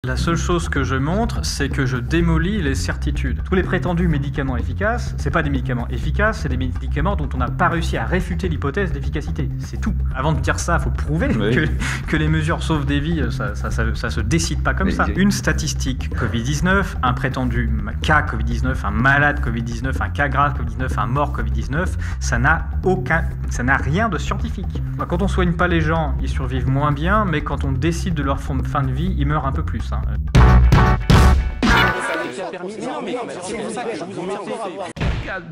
La seule chose que je montre, c'est que je démolis les certitudes. Tous les prétendus médicaments efficaces, c'est pas des médicaments efficaces, c'est des médicaments dont on n'a pas réussi à réfuter l'hypothèse d'efficacité. C'est tout. Avant de dire ça, il faut prouver que les mesures sauvent des vies, ça se décide pas comme ça. Une statistique Covid-19, un prétendu cas Covid-19, un malade Covid-19, un cas grave Covid-19, un mort Covid-19, ça n'a rien de scientifique. Quand on soigne pas les gens, ils survivent moins bien, mais quand on décide de leur fin de vie, ils meurent un peu plus.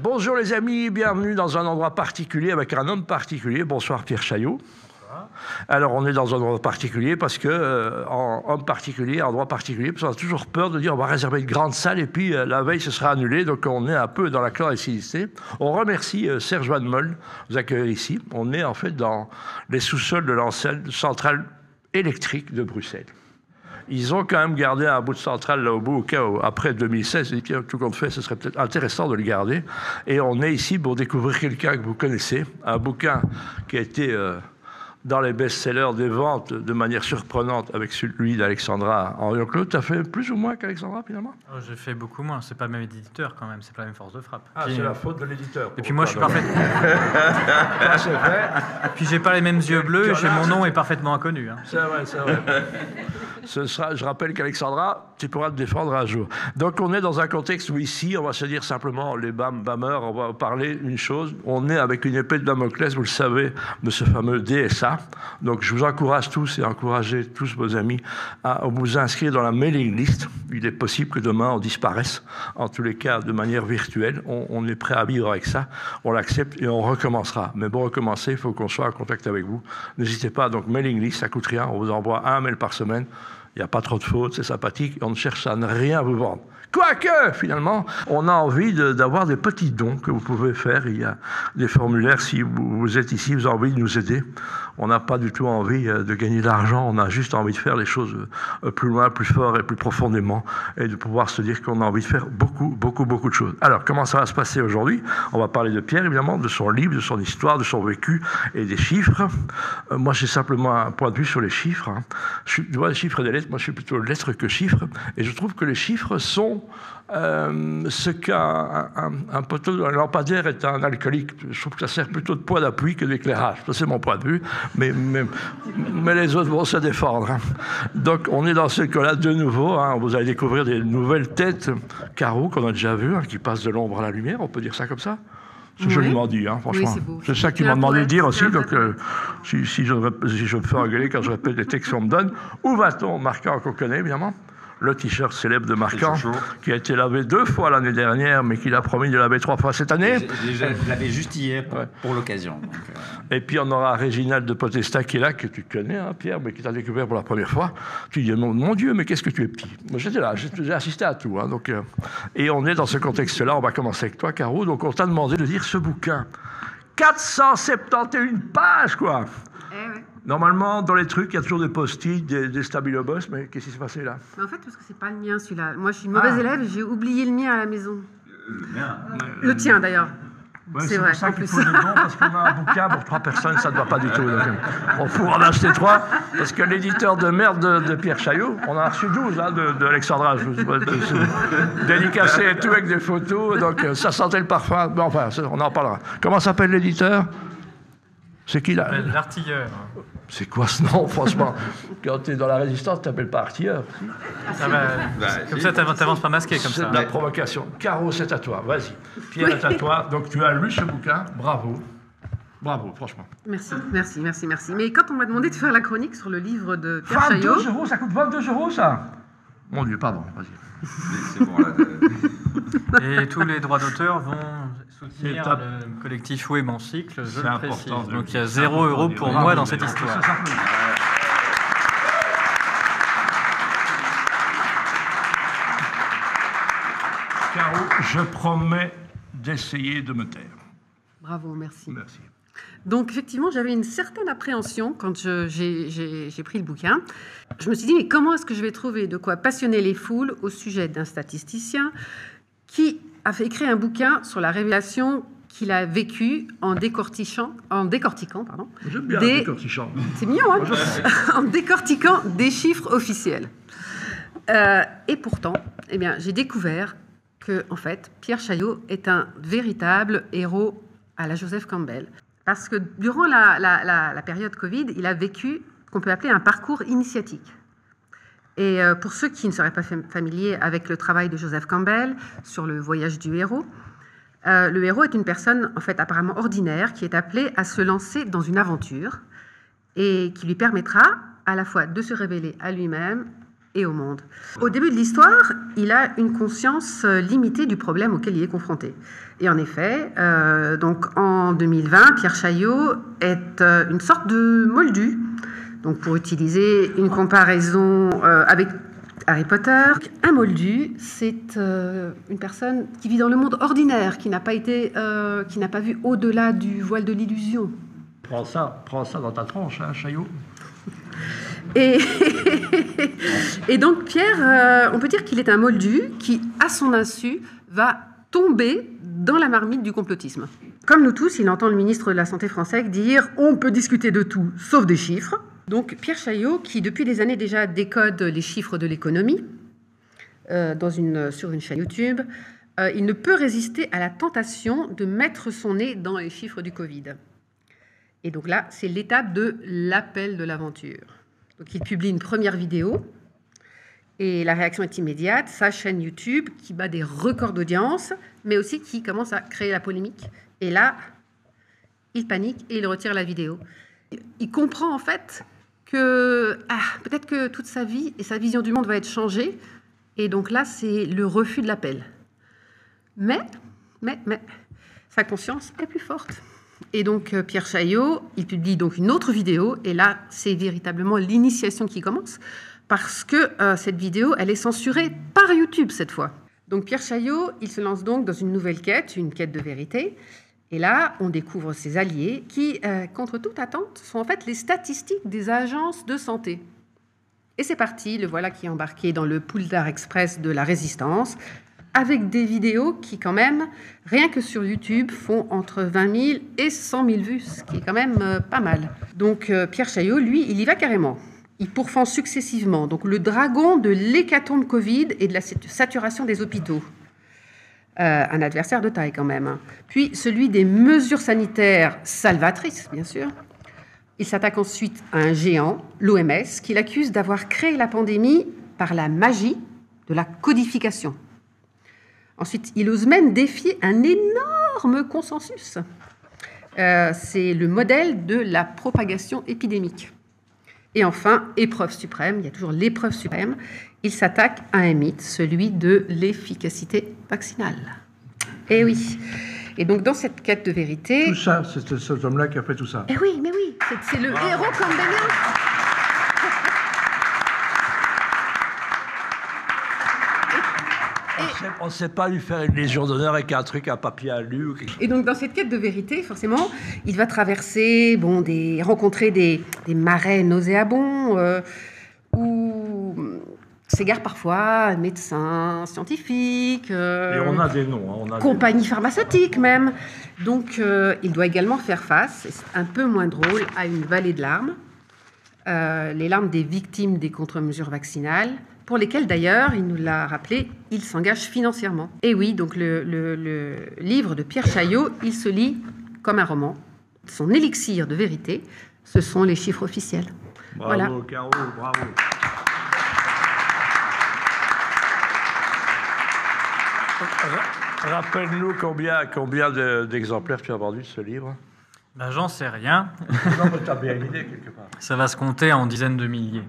Bonjour les amis, bienvenue dans un endroit particulier avec un homme particulier. Bonsoir Pierre Chaillot. Alors on est dans un endroit particulier parce que, homme particulier, endroit particulier, parce qu'on a toujours peur de dire on va réserver une grande salle et puis la veille ce sera annulé, donc on est un peu dans la clandestinité. On remercie Serge Van Mol de nous accueillir ici. On est en fait dans les sous-sols de l'ancienne centrale électrique de Bruxelles. Ils ont quand même gardé un bout de centrale là au bout, au cas où, après 2016, et tout compte fait, ce serait peut-être intéressant de le garder. Et on est ici pour découvrir quelqu'un que vous connaissez, un bouquin qui a été dans les best-sellers des ventes de manière surprenante avec celui d'Alexandra Henriot-Claude. Tu as fait plus ou moins qu'Alexandra, finalement? J'ai fait beaucoup moins. C'est pas le même éditeur, quand même. C'est pas la même force de frappe. Ah, c'est la faute de l'éditeur. Et puis moi, je suis parfaitement... C'est vrai. Et puis j'ai pas les mêmes yeux bleus et mon nom est parfaitement inconnu. Hein. C'est vrai, c'est vrai. Je rappelle qu'Alexandra, tu pourras te défendre un jour. Donc on est dans un contexte où ici, on va se dire simplement, les bammeurs, on va parler une chose. On est avec une épée de Damoclès, vous le savez, de ce fameux DSA. Donc je vous encourage tous et encouragez tous vos amis à vous inscrire dans la mailing list. Il est possible que demain on disparaisse, en tous les cas de manière virtuelle. On est prêt à vivre avec ça, on l'accepte et on recommencera. Mais pour recommencer, il faut qu'on soit en contact avec vous. N'hésitez pas, donc mailing list, ça coûte rien, on vous envoie un mail par semaine. Il n'y a pas trop de fautes, c'est sympathique, on ne cherche à ne rien vous vendre. Quoique, finalement, on a envie d'avoir des petits dons que vous pouvez faire. Il y a des formulaires, si vous êtes ici, vous avez envie de nous aider. On n'a pas du tout envie de gagner de l'argent, on a juste envie de faire les choses plus loin, plus fort et plus profondément, et de pouvoir se dire qu'on a envie de faire beaucoup de choses. Alors, comment ça va se passer aujourd'hui? On va parler de Pierre, évidemment, de son livre, de son histoire, de son vécu et des chiffres. Moi, j'ai simplement un point de vue sur les chiffres. Je vois les chiffres et des lettres, moi je suis plutôt lettres que chiffres, et je trouve que les chiffres sont ce qu'un poteau d'un lampadaire est un alcoolique. Je trouve que ça sert plutôt de point d'appui que d'éclairage. Ça, c'est mon point de vue. Mais les autres vont se défendre. Hein. Donc, on est dans ce cas-là de nouveau. Hein. Vous allez découvrir des nouvelles têtes carreaux qu'on a déjà vues, hein, qui passent de l'ombre à la lumière. On peut dire ça comme ça? C'est joliment dit, hein, franchement. Oui, c'est ça qu'ils m'ont demandé de dire aussi. Donc, si je me fais engueuler quand je répète les textes qu'on me donne. Où va-t-on? Marquant qu'on connaît, évidemment. Le t-shirt célèbre de Marquant, qui a été lavé 2 fois l'année dernière, mais qu'il a promis de laver 3 fois cette année. Je l'avais juste hier pour l'occasion. Et puis on aura Réginald de Potestat qui est là, que tu connais, hein, Pierre, mais qui t'a découvert pour la première fois. Tu dis, mon Dieu, mais qu'est-ce que tu es petit. Moi j'étais là, j'ai assisté à tout. Hein, donc, et on est dans ce contexte-là, on va commencer avec toi, Caro. Donc on t'a demandé de dire ce bouquin. 471 pages, quoi. Oui. Normalement, dans les trucs, il y a toujours des post-it, des stabilo-boss, mais qu'est-ce qui s'est passé là? En fait, parce que c'est pas le mien celui-là. Moi, je suis une mauvaise élève et j'ai oublié le mien à la maison. Le tien d'ailleurs. Ouais, c'est pour ça qu'il faut des dons, parce qu'on a un bouquin pour 3 personnes, ça ne va pas du tout. Donc, on pourra en acheter 3, parce que l'éditeur de merde de Pierre Chaillot, on a reçu 12 hein, de Alexandra, dédicacé et tout avec des photos, donc ça sentait le parfum. Bon, enfin, on en parlera. Comment s'appelle l'éditeur? C'est qui là? L'Artilleur. C'est quoi ce nom, franchement? Quand tu es dans la résistance, tu t'appelles pas Artilleur. Comme ça, tu n'avances pas masqué comme ça. C'est de la provocation. Caro, c'est à toi, vas-y. Pierre est à toi. Donc tu as lu ce bouquin, bravo. Bravo, franchement. Merci. Mais quand on m'a demandé de faire la chronique sur le livre de Pierre Chaillot... 22 €, ça coûte 22 € ça? Mon Dieu, pardon, vas-y. C'est bon, là. Et tous les droits d'auteur vont soutenir le collectif Oui Mon Cycle, je le précise. Donc il y a 0 € pour moi dans cette histoire. Caro, je promets d'essayer de me taire. Bravo, merci. Merci. Donc effectivement, j'avais une certaine appréhension quand j'ai pris le bouquin. Je me suis dit, mais comment est-ce que je vais trouver de quoi passionner les foules au sujet d'un statisticien qui a fait écrire un bouquin sur la révélation qu'il a vécue en décortiquant, pardon. J'aime bien décortiquant. C'est mignon, hein. En décortiquant des chiffres officiels. Et pourtant, eh bien, j'ai découvert que, en fait, Pierre Chaillot est un véritable héros à la Joseph Campbell. Parce que durant la période Covid, il a vécu ce qu'on peut appeler un parcours initiatique. Et pour ceux qui ne seraient pas familiers avec le travail de Joseph Campbell sur le voyage du héros, le héros est une personne en fait apparemment ordinaire qui est appelée à se lancer dans une aventure et qui lui permettra à la fois de se révéler à lui-même et au monde. Au début de l'histoire, il a une conscience limitée du problème auquel il est confronté. Et en effet, donc en 2020, Pierre Chaillot est une sorte de moldu. Donc pour utiliser une comparaison avec Harry Potter, un moldu, c'est une personne qui vit dans le monde ordinaire, qui n'a pas vu au-delà du voile de l'illusion. Prends ça dans ta tronche, hein, Chaillot. Et donc Pierre, on peut dire qu'il est un moldu qui, à son insu, va tomber dans la marmite du complotisme. Comme nous tous, il entend le ministre de la Santé français dire « on peut discuter de tout, sauf des chiffres ». Donc Pierre Chaillot, qui depuis des années déjà décode les chiffres de l'économie sur une chaîne YouTube, il ne peut résister à la tentation de mettre son nez dans les chiffres du Covid. Et donc là, c'est l'étape de l'appel de l'aventure. Donc il publie une première vidéo et la réaction est immédiate. Sa chaîne YouTube qui bat des records d'audience, mais aussi qui commence à créer la polémique. Et là, il panique et il retire la vidéo. Il comprend en fait que peut-être que toute sa vie et sa vision du monde va être changée. Et donc là, c'est le refus de l'appel. Mais, sa conscience est plus forte. Et donc, Pierre Chaillot, il publie donc une autre vidéo. Et là, c'est véritablement l'initiation qui commence. Parce que cette vidéo, elle est censurée par YouTube cette fois. Donc, Pierre Chaillot, il se lance donc dans une nouvelle quête, une quête de vérité. Et là, on découvre ses alliés qui, contre toute attente, sont en fait les statistiques des agences de santé. Et c'est parti, le voilà qui est embarqué dans le Poulsard Express de la résistance, avec des vidéos qui, quand même, rien que sur YouTube, font entre 20 000 et 100 000 vues, ce qui est quand même pas mal. Donc Pierre Chaillot, lui, il y va carrément. Il pourfend successivement donc, le dragon de l'hécatombe Covid et de la saturation des hôpitaux. Un adversaire de taille quand même. Puis celui des mesures sanitaires salvatrices, bien sûr. Il s'attaque ensuite à un géant, l'OMS, qui l'accuse d'avoir créé la pandémie par la magie de la codification. Ensuite, il ose même défier un énorme consensus. C'est le modèle de la propagation épidémique. Et enfin, épreuve suprême, il y a toujours l'épreuve suprême, il s'attaque à un mythe, celui de l'efficacité vaccinale. Eh oui. Et donc, dans cette quête de vérité... Tout ça, c'est cet homme-là qui a fait tout ça. Eh oui, mais oui, c'est le héros campbellien. On ne sait pas lui faire une légion d'honneur avec un truc, un papier à lu. Et donc, dans cette quête de vérité, forcément, il va traverser, rencontrer des marais nauséabonds, où s'égarent parfois médecins, scientifiques, et on a des noms. compagnies pharmaceutiques même. Donc, il doit également faire face, et c'est un peu moins drôle, à une vallée de larmes. Les larmes des victimes des contre-mesures vaccinales, pour lesquelles d'ailleurs, il nous l'a rappelé, il s'engage financièrement. Et oui, donc le livre de Pierre Chaillot, il se lit comme un roman. Son élixir de vérité, ce sont les chiffres officiels. Bravo, voilà. Caro, bravo. Rappelle-nous combien d'exemplaires tu as vendu de ce livre? Ben, j'en sais rien. Non, mais tu as bien une idée quelque part. Ça va se compter en dizaines de milliers.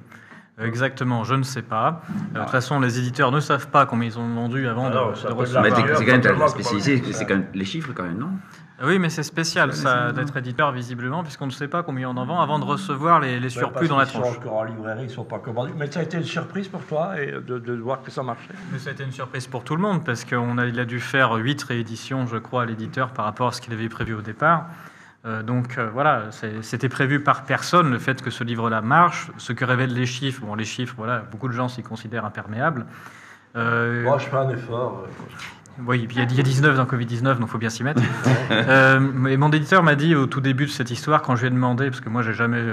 Exactement, je ne sais pas. De toute façon, les éditeurs ne savent pas combien ils ont vendu avant de recevoir. Mais c'est quand même la spécialité, c'est quand même les chiffres quand même, non? Oui, mais c'est spécial ça d'être éditeur visiblement, puisqu'on ne sait pas combien on en vend avant de recevoir les surplus dans la tronche. Ils sont encore en librairie, ils ne sont pas commandés. Mais ça a été une surprise pour toi de voir que ça marchait? Mais ça a été une surprise pour tout le monde, parce qu'il a dû faire 8 rééditions, je crois, à l'éditeur par rapport à ce qu'il avait prévu au départ. Voilà, c'était prévu par personne, le fait que ce livre-là marche. Ce que révèlent les chiffres, beaucoup de gens s'y considèrent imperméables. Moi, je fais un effort. Oui, puis il y a 19 dans Covid-19, donc il faut bien s'y mettre. Mais mon éditeur m'a dit au tout début de cette histoire, quand je lui ai demandé, parce que moi j'ai jamais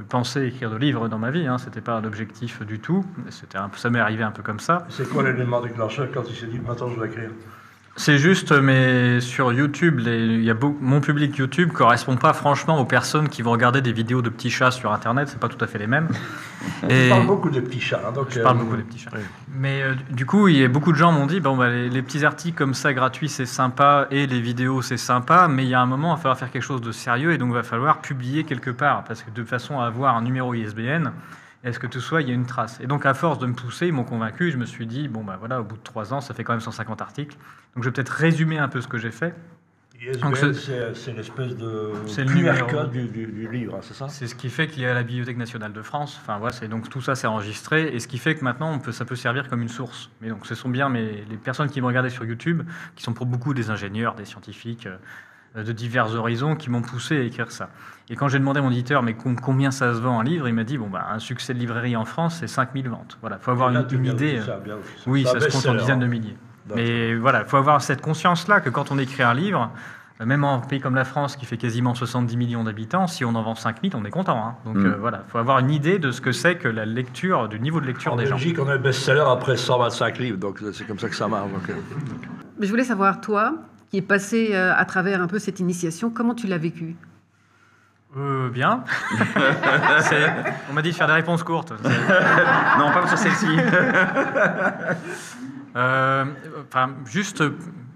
pensé écrire de livre dans ma vie, hein, c'était pas l'objectif du tout, ça m'est arrivé un peu comme ça. C'est quoi l'élément déclencheur quand il s'est dit maintenant je vais écrire? C'est juste, mais sur YouTube, mon public YouTube ne correspond pas franchement aux personnes qui vont regarder des vidéos de petits chats sur Internet, c'est pas tout à fait les mêmes. Je parle beaucoup des petits chats. Hein, donc, je parle beaucoup des petits chats. Oui. Mais du coup, beaucoup de gens m'ont dit, bon, bah, les petits articles comme ça, gratuits, c'est sympa, et les vidéos, c'est sympa, mais il y a un moment, il va falloir faire quelque chose de sérieux, et donc il va falloir publier quelque part, parce que de façon à avoir un numéro ISBN, est-ce que tout soit, il y a une trace. Et donc, à force de me pousser, ils m'ont convaincu. Je me suis dit, bon, bah voilà, au bout de 3 ans, ça fait quand même 150 articles. Donc, je vais peut-être résumer un peu ce que j'ai fait. ISBN, c'est l'espèce de QR code du livre, c'est ça? C'est ce qui fait qu'il y a la Bibliothèque nationale de France. Enfin, voilà, donc tout ça, c'est enregistré. Et ce qui fait que maintenant, ça peut servir comme une source. Mais donc, ce sont bien les personnes qui me regardaient sur YouTube, qui sont pour beaucoup des ingénieurs, des scientifiques, de divers horizons, qui m'ont poussé à écrire ça. Et quand j'ai demandé à mon éditeur, mais combien ça se vend un livre, il m'a dit, bon, bah, un succès de librairie en France, c'est 5000 ventes. Voilà, il faut avoir une idée. Oui, ça se compte en dizaines de milliers. Mais voilà, il faut avoir cette conscience-là que quand on écrit un livre, même en pays comme la France, qui fait quasiment 70 millions d'habitants, si on en vend 5000, on est content. Hein. Donc voilà, il faut avoir une idée de ce que c'est que la lecture, du niveau de lecture des gens. En Belgique, on a un best-seller après 125 livres, donc c'est comme ça que ça marche. Mais je voulais savoir, toi, qui est passé à travers un peu cette initiation, comment tu l'as vécu? Bien. On m'a dit de faire des réponses courtes. Non, pas sur celle-ci. Juste,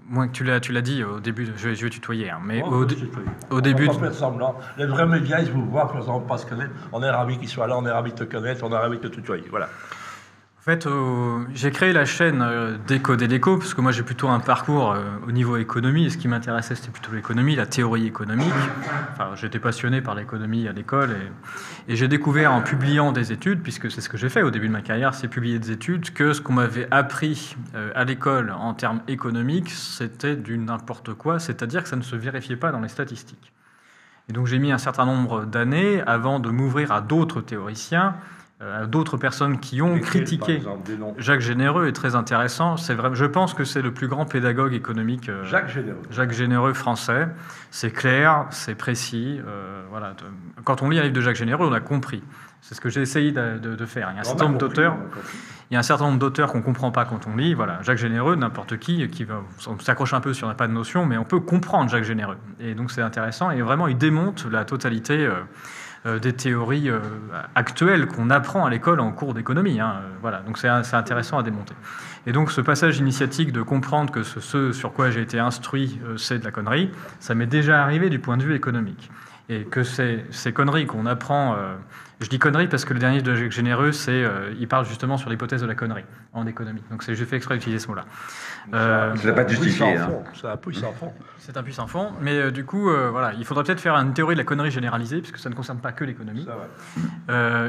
moi, tu l'as dit au début, je vais tutoyer, hein, mais au début... On va pas faire semblant. Les vrais médias, ils vous voient, ils ne pas se connaître. On est ravis qu'ils soient là, on est ravis de te connaître, on est ravis de te tutoyer. Voilà. En fait, j'ai créé la chaîne Décoder l'éco, parce que moi j'ai plutôt un parcours au niveau économie, et ce qui m'intéressait c'était plutôt l'économie, la théorie économique. Enfin, j'étais passionné par l'économie à l'école, et j'ai découvert en publiant des études, puisque c'est ce que j'ai fait au début de ma carrière, c'est publier des études, que ce qu'on m'avait appris à l'école en termes économiques, c'était du n'importe quoi, c'est-à-dire que ça ne se vérifiait pas dans les statistiques. Et donc j'ai mis un certain nombre d'années avant de m'ouvrir à d'autres théoriciens, d'autres personnes qui ont critiqué. Jacques Généreux est très intéressant. C'est vrai, je pense que c'est le plus grand pédagogue économique. Jacques Généreux français. C'est clair, c'est précis. Voilà. Quand on lit un livre de Jacques Généreux, on a compris. C'est ce que j'ai essayé de faire. Il y a un certain nombre d'auteurs. Il y a un certain nombre d'auteurs qu'on ne comprend pas quand on lit. Voilà, Jacques Généreux, n'importe qui va s'accroche un peu si on n'a pas de notion, mais on peut comprendre Jacques Généreux. Et donc c'est intéressant. Et vraiment, il démonte la totalité des théories actuelles qu'on apprend à l'école en cours d'économie. Hein. Voilà, donc c'est intéressant à démonter. Et donc ce passage initiatique de comprendre que ce sur quoi j'ai été instruit, c'est de la connerie, ça m'est déjà arrivé du point de vue économique. Et que ces conneries qu'on apprend... je dis conneries parce que le dernier de Jacques Généreux, il parle justement sur l'hypothèse de la connerie en économie. Donc j'ai fait exprès d'utiliser ce mot-là. Je ne l'ai pas justifié. C'est un puissant fond. C'est un puissant fond. Mais du coup, voilà, il faudrait peut-être faire une théorie de la connerie généralisée, puisque ça ne concerne pas que l'économie.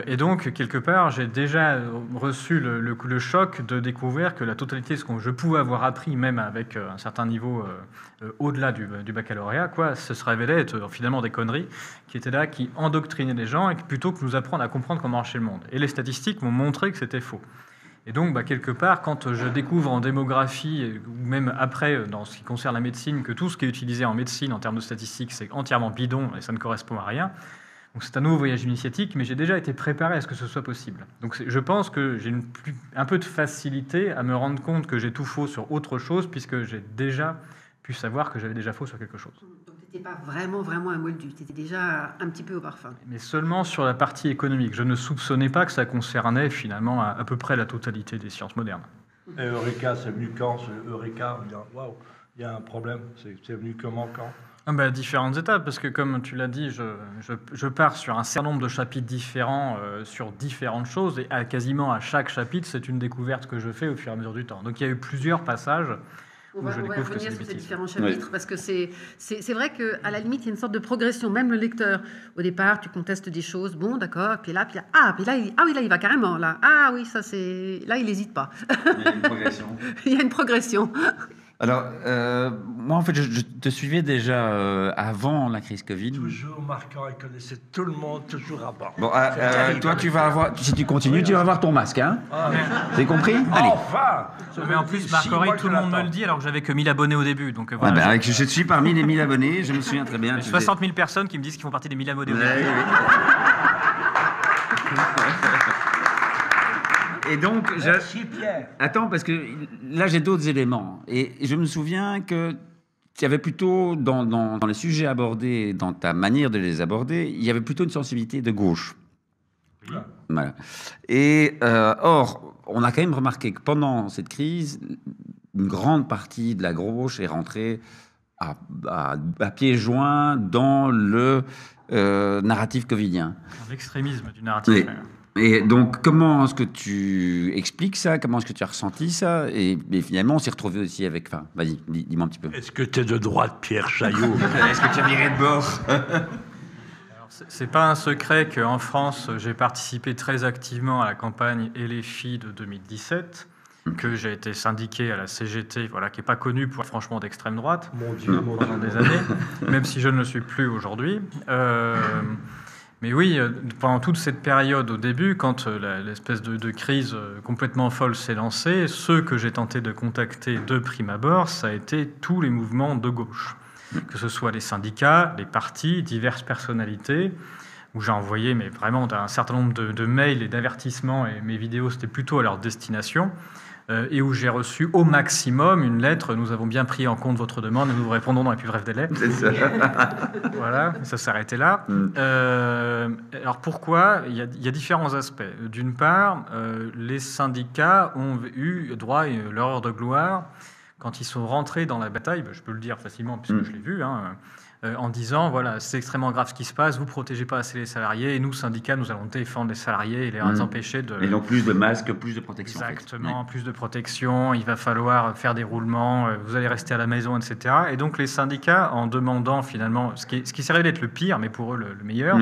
Et donc, quelque part, j'ai déjà reçu le choc de découvrir que la totalité de ce que je pouvais avoir appris, même avec un certain niveau au-delà du baccalauréat, ce se révélait être finalement des conneries qui étaient là, qui endoctrinaient les gens, et plutôt que nous apprendre à comprendre comment marchait le monde. Et les statistiques m'ont montré que c'était faux. Et donc, quelque part, quand je découvre en démographie, ou même après, dans ce qui concerne la médecine, que tout ce qui est utilisé en médecine, en termes de statistiques, c'est entièrement bidon et ça ne correspond à rien, donc c'est un nouveau voyage initiatique, mais j'ai déjà été préparé à ce que ce soit possible. Donc je pense que j'ai un peu de facilité à me rendre compte que j'ai tout faux sur autre chose, puisque j'ai déjà pu savoir que j'avais déjà faux sur quelque chose. Tu n'étais pas vraiment un moldu, tu étais déjà un petit peu au parfum. Mais seulement sur la partie économique. Je ne soupçonnais pas que ça concernait finalement à peu près la totalité des sciences modernes. Et Eureka, c'est venu quand? Eureka, waouh, il y a un problème. C'est venu comment, quand? Différentes étapes, parce que comme tu l'as dit, je pars sur un certain nombre de chapitres différents sur différentes choses, et quasiment à chaque chapitre, c'est une découverte que je fais au fur et à mesure du temps. Donc il y a eu plusieurs passages. On va revenir sur ces différents chapitres, parce que c'est vrai qu'à la limite, il y a une sorte de progression. Même le lecteur, au départ, tu contestes des choses, bon, d'accord, puis là, il va carrément, là. Ah oui, ça c'est... Là, il n'hésite pas. Il y a une progression. Il y a une progression. Alors, moi, en fait, je te suivais déjà avant la crise Covid. Toujours marquant, il connaissait tout le monde, toujours à bord. Bon, toi, tu vas avoir, si tu continues, tu vas avoir ton masque, hein. C'est compris? Allez. Enfin! Mais en plus, Marc-Henri, tout le monde me le dit alors que j'avais que 1000 abonnés au début. Donc, voilà, Je suis parmi les 1000 abonnés, je me souviens très bien. 60 000 personnes qui me disent qu'ils font partie des 1000 abonnés au début. Et donc, Merci, Pierre. attends, parce que là, j'ai d'autres éléments. Et je me souviens que tu avais plutôt, dans les sujets abordés, dans ta manière de les aborder, il y avait plutôt une sensibilité de gauche. Oui. Voilà. Et or, on a quand même remarqué que pendant cette crise, une grande partie de la gauche est rentrée à pieds joints dans le narratif covidien. L'extrémisme du narratif. Oui. Et donc, comment est-ce que tu expliques ça? Comment est-ce que tu as ressenti ça? Et finalement, on s'est retrouvé aussi avec... Enfin, vas-y, dis-moi un petit peu. Est-ce que tu es de droite, Pierre Chaillot? Est-ce que tu as viré de bord? C'est pas un secret qu'en France, j'ai participé très activement à la campagne Et les filles de 2017, que j'ai été syndiqué à la CGT, voilà, qui n'est pas connue pour franchement d'extrême droite pendant des années, même si je ne le suis plus aujourd'hui. Mais oui, pendant toute cette période au début, quand l'espèce de crise complètement folle s'est lancée, ceux que j'ai tenté de contacter de prime abord, ça a été tous les mouvements de gauche, que ce soit les syndicats, les partis, diverses personnalités, où j'ai envoyé vraiment un certain nombre de mails et d'avertissements, et mes vidéos, c'était plutôt à leur destination, et où j'ai reçu au maximum une lettre « Nous avons bien pris en compte votre demande et nous vous répondons dans les plus brefs délais ». C'est ça. Voilà, ça s'est arrêté là. Alors pourquoi? Il y a différents aspects. D'une part, les syndicats ont eu droit à leur heure de gloire quand ils sont rentrés dans la bataille, je peux le dire facilement puisque je l'ai vu, en disant, voilà, c'est extrêmement grave ce qui se passe, vous ne protégez pas assez les salariés, et nous, syndicats, nous allons défendre les salariés et les empêcher de... Et donc plus de masques, plus de protection. Exactement, en fait. Plus de protection, il va falloir faire des roulements, vous allez rester à la maison, etc. Et donc les syndicats, en demandant finalement, ce qui s'est révélé être le pire, mais pour eux le meilleur,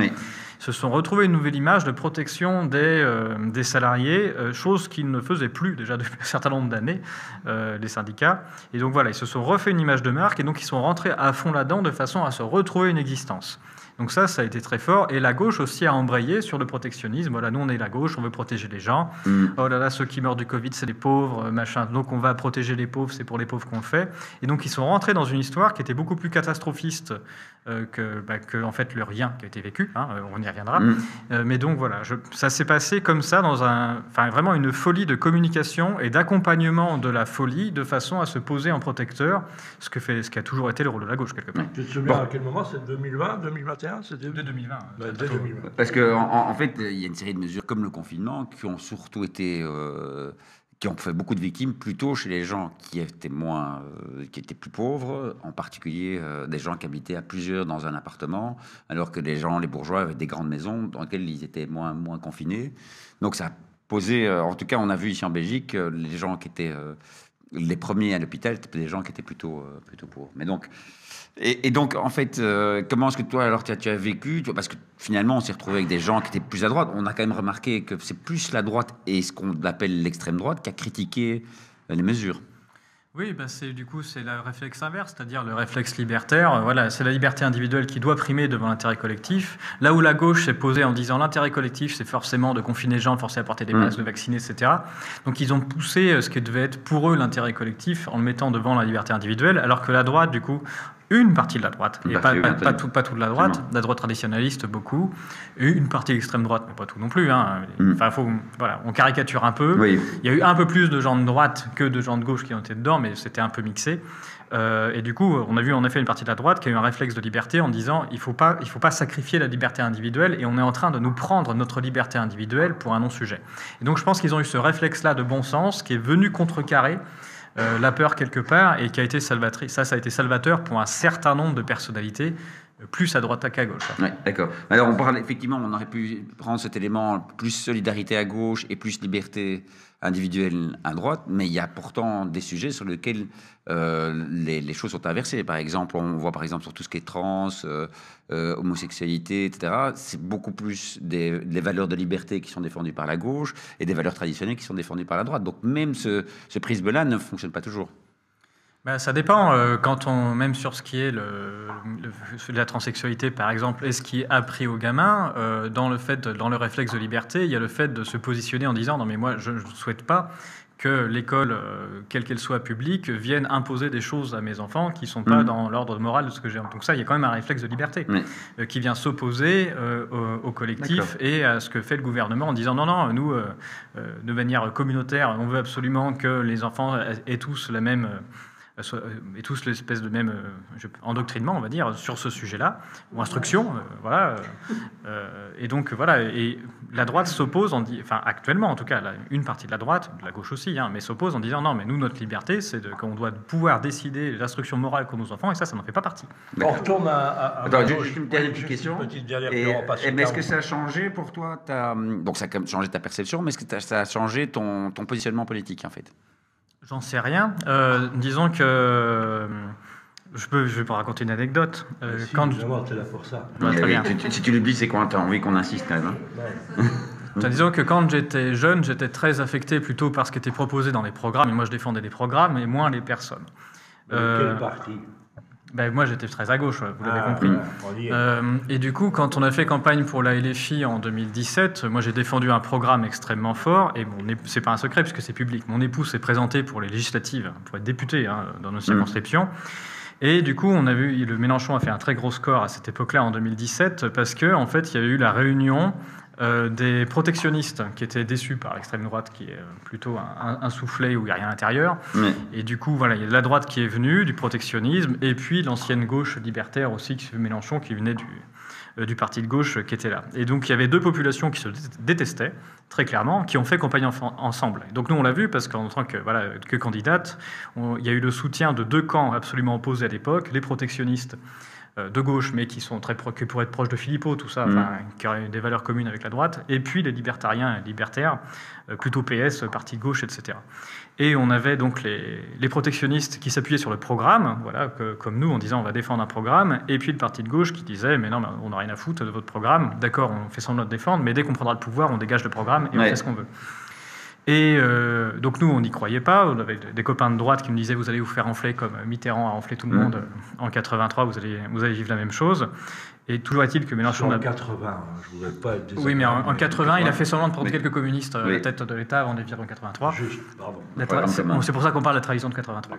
se sont retrouvés une nouvelle image de protection des salariés, chose qu'ils ne faisaient plus déjà depuis un certain nombre d'années, les syndicats. Et donc voilà, ils se sont refait une image de marque, et donc ils sont rentrés à fond là-dedans de façon à se retrouver une existence. Donc ça a été très fort. Et la gauche aussi a embrayé sur le protectionnisme. Voilà, nous on est la gauche, on veut protéger les gens. Oh là là, ceux qui meurent du Covid, c'est les pauvres, machin. Donc on va protéger les pauvres, c'est pour les pauvres qu'on le fait. Et donc ils sont rentrés dans une histoire qui était beaucoup plus catastrophiste que en fait le rien qui a été vécu. On y reviendra. Mais donc voilà, ça s'est passé comme ça dans vraiment une folie de communication et d'accompagnement de la folie, de façon à se poser en protecteur, ce qui a toujours été le rôle de la gauche quelque part. Tu te souviens à quel moment? C'est 2020, 2021? C'était Dès 2020. Dès 2020. Parce qu'en fait, il y a une série de mesures comme le confinement qui ont surtout été... qui ont fait beaucoup de victimes plutôt chez les gens qui étaient qui étaient plus pauvres, en particulier des gens qui habitaient à plusieurs dans un appartement, alors que les bourgeois avaient des grandes maisons dans lesquelles ils étaient moins confinés. Donc ça a posé, en tout cas on a vu ici en Belgique, les gens qui étaient les premiers à l'hôpital, c'était des gens qui étaient plutôt pauvres. Mais donc... Et donc, en fait, comment est-ce que toi, alors, tu as vécu, parce que finalement, on s'est retrouvé avec des gens qui étaient plus à droite. On a quand même remarqué que c'est plus la droite et ce qu'on appelle l'extrême droite qui a critiqué les mesures. Oui, c'est le réflexe inverse, c'est-à-dire le réflexe libertaire. Voilà, c'est la liberté individuelle qui doit primer devant l'intérêt collectif. Là où la gauche s'est posée en disant l'intérêt collectif, c'est forcément de confiner les gens, forcer à porter des masques, de vacciner, etc. Donc ils ont poussé ce qui devait être pour eux l'intérêt collectif en le mettant devant la liberté individuelle, alors que la droite, du coup, une partie de la droite, et pas toute la droite, la droite traditionnaliste beaucoup, et une partie de l'extrême droite, mais pas tout non plus. On caricature un peu. Oui. Il y a eu un peu plus de gens de droite que de gens de gauche qui ont été dedans, mais c'était un peu mixé. Et du coup, on a vu en effet une partie de la droite qui a eu un réflexe de liberté en disant il faut pas sacrifier la liberté individuelle, et on est en train de nous prendre notre liberté individuelle pour un non-sujet. Et donc je pense qu'ils ont eu ce réflexe-là de bon sens qui est venu contrecarrer la peur quelque part, et qui a été salvatrice. Ça a été salvateur pour un certain nombre de personnalités, plus à droite qu'à gauche. Oui, d'accord. Alors on parle, effectivement, on aurait pu prendre cet élément, plus solidarité à gauche et plus liberté individuelle à droite, mais il y a pourtant des sujets sur lesquels les choses sont inversées. Par exemple, on voit par exemple sur tout ce qui est trans, homosexualité, etc., c'est beaucoup plus les valeurs de liberté qui sont défendues par la gauche et des valeurs traditionnelles qui sont défendues par la droite. Donc même ce prisme-là ne fonctionne pas toujours. Ça dépend. Même sur ce qui est la transsexualité, par exemple, et ce qui est appris aux gamins, dans le réflexe de liberté, il y a le fait de se positionner en disant non mais moi je ne souhaite pas que l'école, quelle qu'elle soit publique, vienne imposer des choses à mes enfants qui ne sont pas dans l'ordre moral de ce que j'ai. Donc ça, il y a quand même un réflexe de liberté qui vient s'opposer au collectif et à ce que fait le gouvernement en disant non, nous, de manière communautaire, on veut absolument que les enfants aient tous la même... et tous l'espèce de même endoctrinement, on va dire, sur ce sujet-là, ou instruction, voilà. Et donc, voilà, et la droite s'oppose, actuellement en tout cas, une partie de la droite, de la gauche aussi, mais s'oppose en disant non, mais nous, notre liberté, c'est qu'on doit pouvoir décider l'instruction morale pour nos enfants, et ça n'en fait pas partie. On retourne à juste une dernière petite question. Mais est-ce que ça a changé pour toi donc ça a quand même changé ta perception, mais est-ce que ça a changé ton positionnement politique, en fait? J'en sais rien. Disons que je vais pas raconter une anecdote. T'es là pour ça. Très bien. Si tu l'oublies, c'est quoi? T'as envie qu'on insiste quand même. Disons que quand j'étais jeune, j'étais très affecté plutôt par ce qui était proposé dans les programmes. Et moi, je défendais les programmes et moins les personnes. Quel parti? Moi, j'étais très à gauche, vous l'avez compris. Et du coup, quand on a fait campagne pour la LFI en 2017, moi, j'ai défendu un programme extrêmement fort. Et c'est pas un secret, puisque c'est public. Mon époux s'est présenté pour les législatives, pour être député dans nos circonscriptions. Et du coup, on a vu, le Mélenchon a fait un très gros score à cette époque-là, en 2017, parce qu'en fait, il y avait eu la réunion des protectionnistes qui étaient déçus par l'extrême droite, qui est plutôt un soufflet où il n'y a rien à l'intérieur. Et du coup, voilà, il y a de la droite qui est venue, du protectionnisme, et puis l'ancienne gauche libertaire aussi, Mélenchon, qui venait du parti de gauche qui était là. Et donc, il y avait deux populations qui se détestaient, très clairement, qui ont fait campagne ensemble. Donc nous, on l'a vu, parce qu'en tant que candidate, il y a eu le soutien de deux camps absolument opposés à l'époque, les protectionnistes de gauche, mais qui pourraient être proches de Philippot, tout ça, qui auraient des valeurs communes avec la droite, et puis les libertariens et libertaires, plutôt PS, parti de gauche, etc. Et on avait donc les protectionnistes qui s'appuyaient sur le programme, voilà, comme nous, en disant on va défendre un programme, et puis le parti de gauche qui disait mais non, on n'a rien à foutre de votre programme, d'accord, on fait semblant de défendre, mais dès qu'on prendra le pouvoir, on dégage le programme et on fait ce qu'on veut. Et donc nous, on n'y croyait pas. On avait des copains de droite qui me disaient vous allez vous faire enfler comme Mitterrand a enflé tout le monde en 83, vous allez vivre la même chose. Et toujours est-il que Mélenchon... En 80, je ne voudrais pas être désagréable. Oui, mais en 80, il a fait semblant de prendre quelques communistes à la tête de l'État avant de vivre en 83. Juste, pardon. C'est pour ça qu'on parle de la trahison de 83.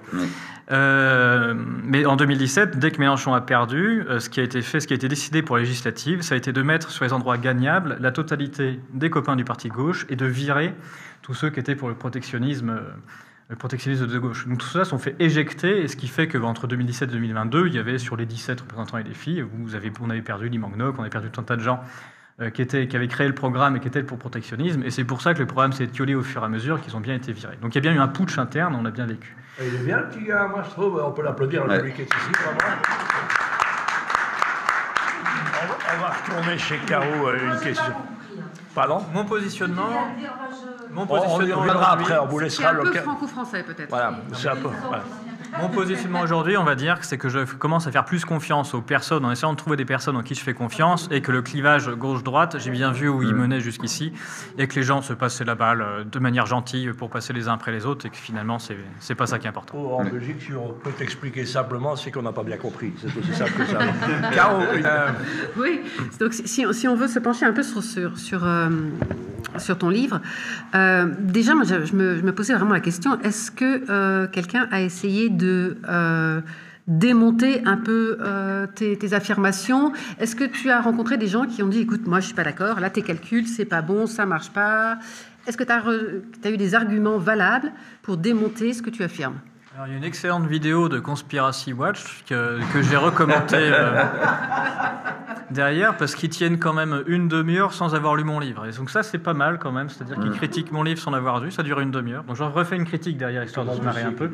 Mais en 2017, dès que Mélenchon a perdu, ce qui a été décidé pour les législatives, ça a été de mettre sur les endroits gagnables la totalité des copains du parti de gauche et de virer tous ceux qui étaient pour le protectionnisme de gauche. Donc tout cela sont fait éjecter, et ce qui fait qu'entre 2017 et 2022, il y avait sur les 17 représentants et les filles, on avait perdu Lee Mang-nok, on avait perdu tout un tas de gens qui avaient créé le programme et qui étaient pour le protectionnisme, et c'est pour ça que le programme s'est étiolé au fur et à mesure, qu'ils ont bien été virés. Donc il y a bien eu un putsch interne, on l'a bien vécu. Et il est bien le petit gars, moi je trouve, on peut l'applaudir, le public est ici, vraiment. On va retourner chez Caro, une question. Pardon? Mon positionnement... On y reviendra après, on vous laissera le... C'est un peu franco-français peut-être. Voilà, c'est un peu... Voilà. Mon positionnement aujourd'hui, on va dire, c'est que je commence à faire plus confiance aux personnes, en essayant de trouver des personnes en qui je fais confiance, et que le clivage gauche-droite, j'ai bien vu où il menait jusqu'ici, et que les gens se passaient la balle de manière gentille pour passer les uns après les autres, et que finalement, c'est pas ça qui est important. En Belgique, si on peut t'expliquer simplement, c'est qu'on n'a pas bien compris. C'est aussi simple que ça. Caro, Oui, donc si on veut se pencher un peu sur ton livre, déjà, moi, je me posais vraiment la question, est-ce que quelqu'un a essayé de démonter un peu tes affirmations? Est-ce que tu as rencontré des gens qui ont dit écoute, moi je suis pas d'accord, là tes calculs c'est pas bon, ça marche pas? Est-ce que tu as eu des arguments valables pour démonter ce que tu affirmes? Alors, il y a une excellente vidéo de Conspiracy Watch que j'ai recommentée derrière, parce qu'ils tiennent quand même une demi-heure sans avoir lu mon livre. Et donc ça, c'est pas mal quand même. C'est-à-dire qu'ils critiquent mon livre sans l'avoir lu. Ça dure une demi-heure. Donc j'en refais une critique derrière, histoire de se marrer un peu.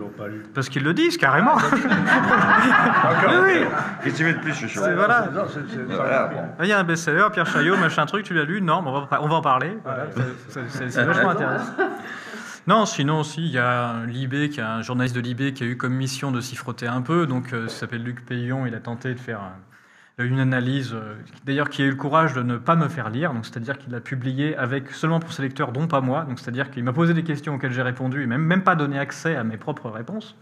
Parce qu'ils le disent, carrément. Oui. Qu'est-ce que tu veux de plus, je suis voilà. Il y a un best-seller, Pierre Chaillot, machin truc, tu l'as lu? Non, mais on va en parler. Voilà. C'est vachement intéressant. Non, sinon aussi, il y a Libé, qui est un journaliste de Libé, qui a eu comme mission de s'y frotter un peu. Donc, il s'appelle Luc Payon. Il a tenté de faire une analyse, d'ailleurs, qui a eu le courage de ne pas me faire lire. Donc, c'est-à-dire qu'il l'a publié seulement pour ses lecteurs, dont pas moi. Donc, c'est-à-dire qu'il m'a posé des questions auxquelles j'ai répondu et même pas donné accès à mes propres réponses.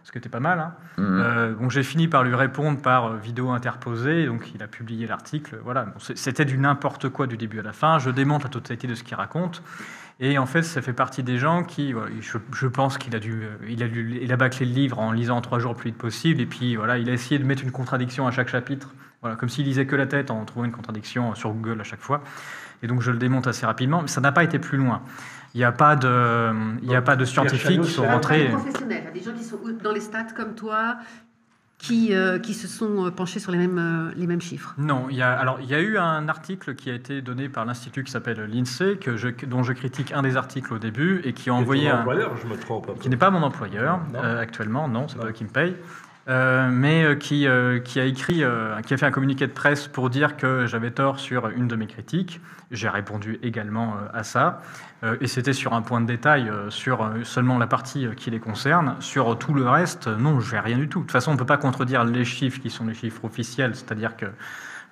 ce qui était pas mal. Donc j'ai fini par lui répondre par vidéo interposée, donc il a publié l'article. Voilà, bon, c'était du n'importe quoi du début à la fin. Je démonte la totalité de ce qu'il raconte. Et en fait, ça fait partie des gens qui, voilà, je pense qu'il a bâclé le livre en lisant en 3 jours le plus vite possible. Et puis voilà, il a essayé de mettre une contradiction à chaque chapitre. Voilà, comme s'il lisait que la tête en trouvant une contradiction sur Google à chaque fois. Et donc je le démonte assez rapidement, mais ça n'a pas été plus loin. Il n'y a pas de scientifiques qui sont rentrés. Des professionnels, des gens qui sont dans les stats comme toi, qui se sont penchés sur les mêmes chiffres. Non, il y a eu un article qui a été donné par l'institut qui s'appelle l'INSEE, dont je critique un des artictes au début et qui a envoyé un employeur, je me trompe. Qui n'est pas mon employeur actuellement, non, c'est pas eux qui me payent. Mais qui a fait un communiqué de presse pour dire que j'avais tort sur une de mes critiques. J'ai répondu également à ça. Et c'était sur un point de détail, sur seulement la partie qui les concerne. Sur tout le reste, non, je n'ai rien du tout. De toute façon, on ne peut pas contredire les chiffres qui sont les chiffres officiels. C'est-à-dire que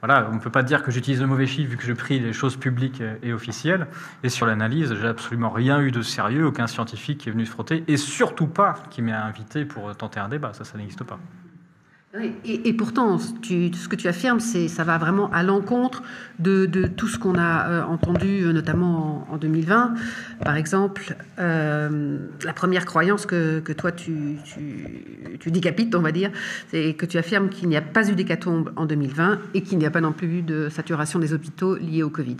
voilà, on ne peut pas dire que j'utilise de mauvais chiffres vu que je prie les choses publiques et officielles. Et sur l'analyse, j'ai absolument rien eu de sérieux, aucun scientifique qui est venu se frotter, et surtout pas qui m'ait invité pour tenter un débat. Ça n'existe pas. Oui, et pourtant, ce que tu affirmes, ça va vraiment à l'encontre de tout ce qu'on a entendu, notamment en 2020. Par exemple, la première croyance que toi, tu décapites, on va dire, c'est que tu affirmes qu'il n'y a pas eu d'hécatombe en 2020 et qu'il n'y a pas non plus eu de saturation des hôpitaux liés au Covid.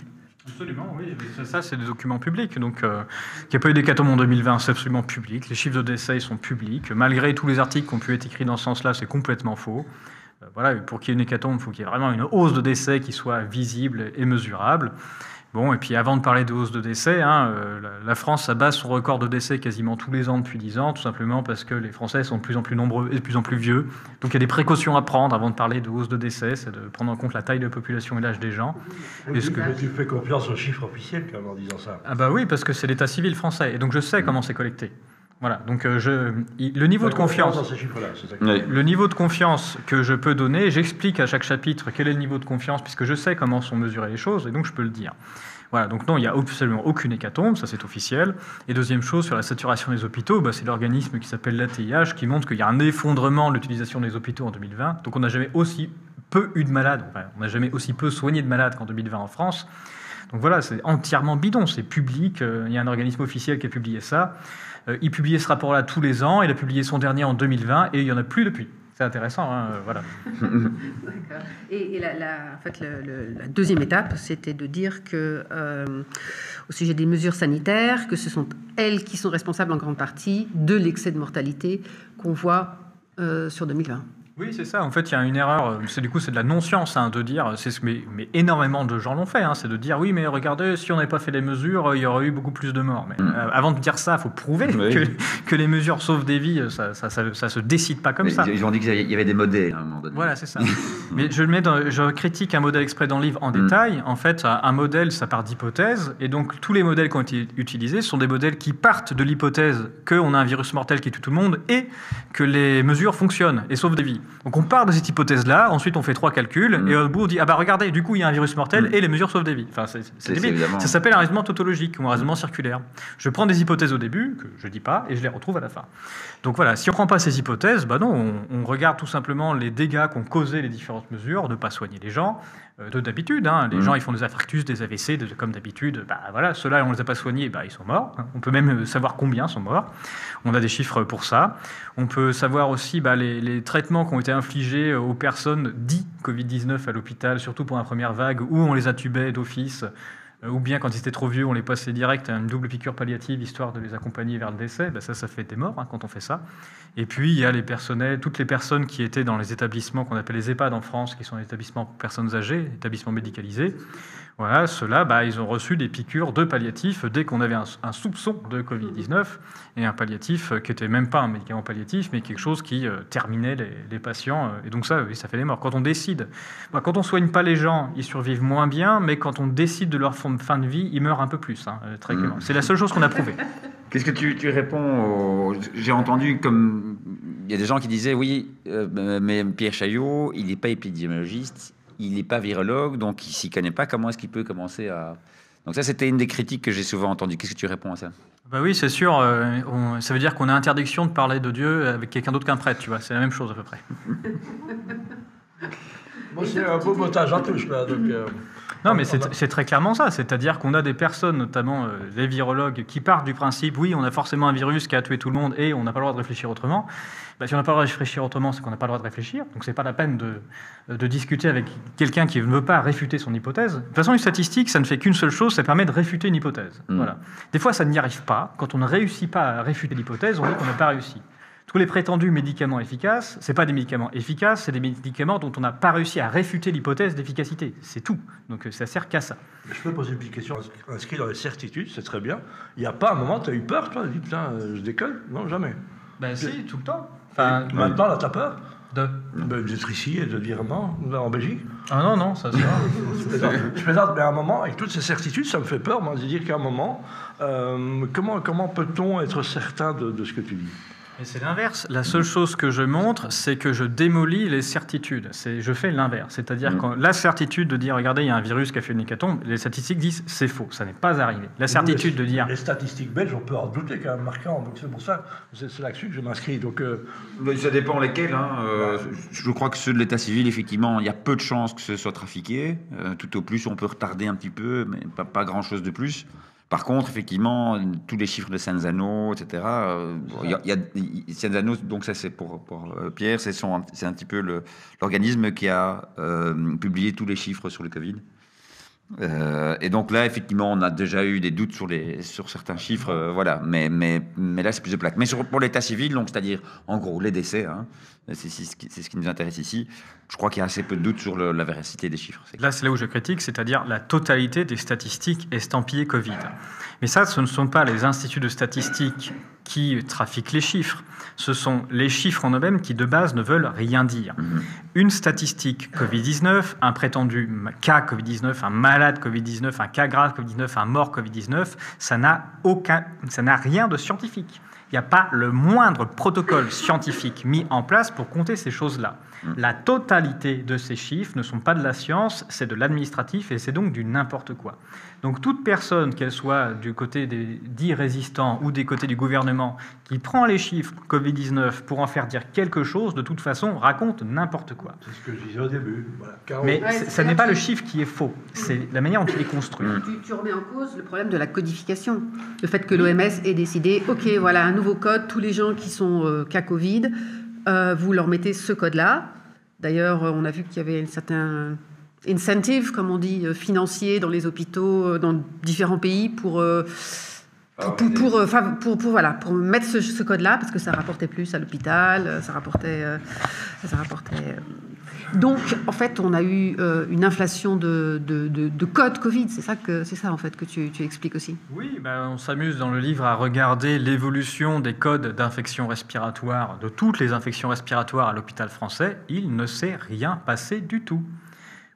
Absolument, oui. Ça, c'est des documents publics. Donc, qu'il n'y a pas eu d'hécatombe en 2020, c'est absolument public. Les chiffres de décès sont publics. Malgré tous les articles qui ont pu être écrits dans ce sens-là, c'est complètement faux. Voilà, pour qu'il y ait une hécatombe, il faut qu'il y ait vraiment une hausse de décès qui soit visible et mesurable. Bon, et puis avant de parler de hausse de décès, la France abat son record de décès quasiment tous les ans depuis 10 ans, tout simplement parce que les Français sont de plus en plus nombreux et de plus en plus vieux. Donc il y a des précautions à prendre avant de parler de hausse de décès, c'est de prendre en compte la taille de la population et l'âge des gens. Oui, mais tu fais confiance aux chiffres officiels quand même en disant ça. Ah bah oui, parce que c'est l'état civil français, et donc je sais comment c'est collecté. Voilà, donc le niveau de confiance, dans ces chiffres-là, c'est ça le niveau de confiance que je peux donner, j'explique à chaque chapitre quel est le niveau de confiance, puisque je sais comment sont mesurées les choses, et donc je peux le dire. Voilà, donc non, il n'y a absolument aucune hécatombe, ça c'est officiel. Et deuxième chose, sur la saturation des hôpitaux, c'est l'organisme qui s'appelle l'ATIH qui montre qu'il y a un effondrement de l'utilisation des hôpitaux en 2020. Donc on n'a jamais aussi peu eu de malades, on n'a jamais aussi peu soigné de malades qu'en 2020 en France. Donc voilà, c'est entièrement bidon, c'est public, il y a un organisme officiel qui a publié ça. Il publiait ce rapport-là tous les ans, il a publié son dernier en 2020 et il n'y en a plus depuis. C'est intéressant, voilà. D'accord. Et en fait, la deuxième étape, c'était de dire que, au sujet des mesures sanitaires, que ce sont elles qui sont responsables en grande partie de l'excès de mortalité qu'on voit sur 2020. Oui, c'est ça. En fait, il y a une erreur. C'est de la non-science de dire. Mais énormément de gens l'ont fait. C'est de dire oui, mais regardez, si on n'avait pas fait les mesures, il y aurait eu beaucoup plus de morts. Mais avant de dire ça, il faut prouver que les mesures sauvent des vies. Ça se décide pas comme ça. Ils ont dit qu'il y avait des modèles à un moment donné. Voilà, c'est ça. Mais je critique un modèle exprès dans le livre en détail. En fait, un modèle, ça part d'hypothèses, et donc tous les modèles qui ont été utilisés sont des modèles qui partent de l'hypothèse qu'on a un virus mortel qui tue tout le monde et que les mesures fonctionnent et sauvent des vies. Donc on part de cette hypothèse-là, ensuite on fait 3 calculs, et au bout on dit, ah bah regardez, du coup il y a un virus mortel et les mesures sauvent des vies. Enfin, c'est débile. Évidemment. Ça s'appelle un raisonnement tautologique ou un raisonnement circulaire. Je prends des hypothèses au début, que je dis pas, et je les retrouve à la fin. Donc voilà, si on prend pas ces hypothèses, non, on regarde tout simplement les dégâts qu'ont causé les différentes mesures, de ne pas soigner les gens, d'habitude. Les gens ils font des infarctus, des AVC, comme d'habitude. Voilà, ceux-là on les a pas soignés, ils sont morts. On peut même savoir combien sont morts. On a des chiffres pour ça. On peut savoir aussi les traitements qui ont été infligés aux personnes dites Covid-19 à l'hôpital, surtout pour la première vague, où on les intubait d'office, ou bien quand ils étaient trop vieux, on les passait direct à une double piqûre palliative, histoire de les accompagner vers le décès. Ça fait des morts quand on fait ça. Et puis, il y a les personnels, toutes les personnes qui étaient dans les établissements qu'on appelle les EHPAD en France, qui sont les établissements pour personnes âgées, établissements médicalisés. Voilà, ceux-là, ils ont reçu des piqûres de palliatifs dès qu'on avait un soupçon de Covid-19, et un palliatif qui n'était même pas un médicament palliatif, mais quelque chose qui terminait les patients. Et donc ça, oui, ça fait des morts. Quand on décide, quand on ne soigne pas les gens, ils survivent moins bien, mais quand on décide de leur fin de vie, ils meurent un peu plus, très clairement. C'est la seule chose qu'on a prouvée. Qu'est-ce que tu réponds J'ai entendu comme... Il y a des gens qui disaient, oui, mais Pierre Chaillot, il n'est pas épidémiologiste, il n'est pas virologue, donc il ne s'y connaît pas. Comment est-ce qu'il peut commencer à... Donc ça, c'était une des critiques que j'ai souvent entendues. Qu'est-ce que tu réponds à ça? Bah oui, c'est sûr. Ça veut dire qu'on a interdiction de parler de Dieu avec quelqu'un d'autre qu'un prêtre, tu vois. C'est la même chose à peu près. Moi, c'est un beau montage en touche, là. Donc, non, mais c'est très clairement ça. C'est-à-dire qu'on a des personnes, notamment les virologues, qui partent du principe, oui, on a forcément un virus qui a tué tout le monde et on n'a pas le droit de réfléchir autrement. Bah, si on n'a pas le droit de réfléchir autrement, c'est qu'on n'a pas le droit de réfléchir. Donc c'est pas la peine de discuter avec quelqu'un qui ne veut pas réfuter son hypothèse. De toute façon, une statistique, ça ne fait qu'une seule chose, ça permet de réfuter une hypothèse. Voilà. Des fois, ça n'y arrive pas. Quand on ne réussit pas à réfuter l'hypothèse, on dit qu'on n'a pas réussi. Tous les prétendus médicaments efficaces, ce n'est pas des médicaments efficaces, c'est des médicaments dont on n'a pas réussi à réfuter l'hypothèse d'efficacité. C'est tout. Donc ça sert qu'à ça. Je peux poser une petite question inscrite dans les certitudes, c'est très bien. Il n'y a pas un moment, tu as eu peur, toi? Tu as dit, putain, je décolle? Non, jamais. Ben si, tout le temps. Enfin, maintenant, là, tu as peur? D'être ici et de dire non, en Belgique? Ah non, non, ça se va. Je plaisante, mais à un moment, avec toutes ces certitudes, ça me fait peur, moi, de dire qu'à un moment, comment peut-on être certain de ce que tu dis? Et c'est l'inverse. La seule chose que je montre, c'est que je démolis les certitudes. Je fais l'inverse. C'est-à-dire que la certitude de dire, regardez, il y a un virus qui a fait une hécatombe, les statistiques disent, c'est faux, ça n'est pas arrivé. La certitude de dire... Les statistiques belges, on peut en douter quand même marquant. Donc c'est pour ça, c'est là-dessus que je m'inscris. Donc, ça dépend lesquels. Je crois que ceux de l'état civil, effectivement, il y a peu de chances que ce soit trafiqué. Tout au plus, on peut retarder un petit peu, mais pas grand-chose de plus. Par contre, effectivement, tous les chiffres de Cenzano, etc., Cenzano, donc ça c'est pour Pierre, c'est un petit peu l'organisme qui a publié tous les chiffres sur le Covid. Et donc là, effectivement, on a déjà eu des doutes sur certains chiffres, voilà. Mais là, c'est plus de plaques. Mais pour l'état civil, donc c'est-à-dire en gros les décès, c'est ce qui nous intéresse ici. Je crois qu'il y a assez peu de doutes sur la véracité des chiffres. Là, c'est là où je critique, c'est-à-dire la totalité des statistiques estampillées Covid. Mais ça, ce ne sont pas les instituts de statistiques qui trafiquent les chiffres. Ce sont les chiffres en eux-mêmes qui, de base, ne veulent rien dire. Une statistique Covid-19, un prétendu cas Covid-19, un malade Covid-19, un cas grave Covid-19, un mort Covid-19, ça n'a rien de scientifique. Il n'y a pas le moindre protocole scientifique mis en place pour compter ces choses-là. La totalité de ces chiffres ne sont pas de la science, c'est de l'administratif et c'est donc du n'importe quoi. Donc toute personne, qu'elle soit du côté des dits résistants ou des côtés du gouvernement, qui prend les chiffres Covid-19 pour en faire dire quelque chose, de toute façon, raconte n'importe quoi. C'est ce que je disais au début. Voilà. Mais ce n'est pas le chiffre qui est faux, c'est la manière dont il est construit. Tu remets en cause le problème de la codification. Le fait que l'OMS ait décidé, OK, voilà un nouveau code, tous les gens qui sont cas Covid, vous leur mettez ce code-là. D'ailleurs, on a vu qu'il y avait un certain incentive, comme on dit, financier dans les hôpitaux, dans différents pays pour mettre ce code-là, parce que ça rapportait plus à l'hôpital, ça rapportait. Donc, en fait, on a eu une inflation de code Covid. C'est ça, en fait, que tu expliques aussi. Oui, on s'amuse dans le livre à regarder l'évolution des codes d'infection respiratoire, de toutes les infections respiratoires à l'hôpital français. Il ne s'est rien passé du tout.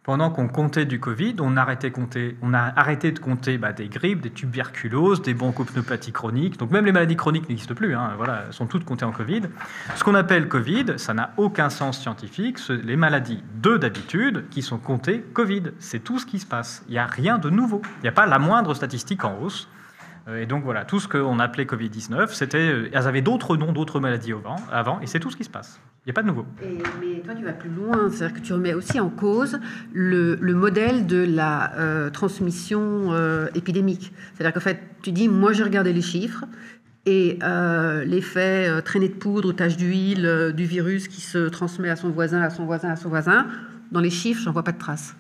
Pendant qu'on comptait du Covid, on a arrêté de compter des grippes, des tuberculoses, des bronchopneumopathie chroniques. Donc même les maladies chroniques n'existent plus, elles sont toutes comptées en Covid. Ce qu'on appelle Covid, ça n'a aucun sens scientifique. Les maladies d'habitude qui sont comptées Covid, c'est tout ce qui se passe. Il n'y a rien de nouveau. Il n'y a pas la moindre statistique en hausse. Et donc voilà, tout ce qu'on appelait Covid-19, elles avaient d'autres noms, d'autres maladies avant, et c'est tout ce qui se passe. Il n'y a pas de nouveau. Mais toi, tu vas plus loin, c'est-à-dire que tu remets aussi en cause le modèle de la transmission épidémique. C'est-à-dire qu'en fait, tu dis, moi j'ai regardé les chiffres, et l'effet traînée de poudre ou tache d'huile du virus qui se transmet à son voisin, dans les chiffres, j'en vois pas de traces.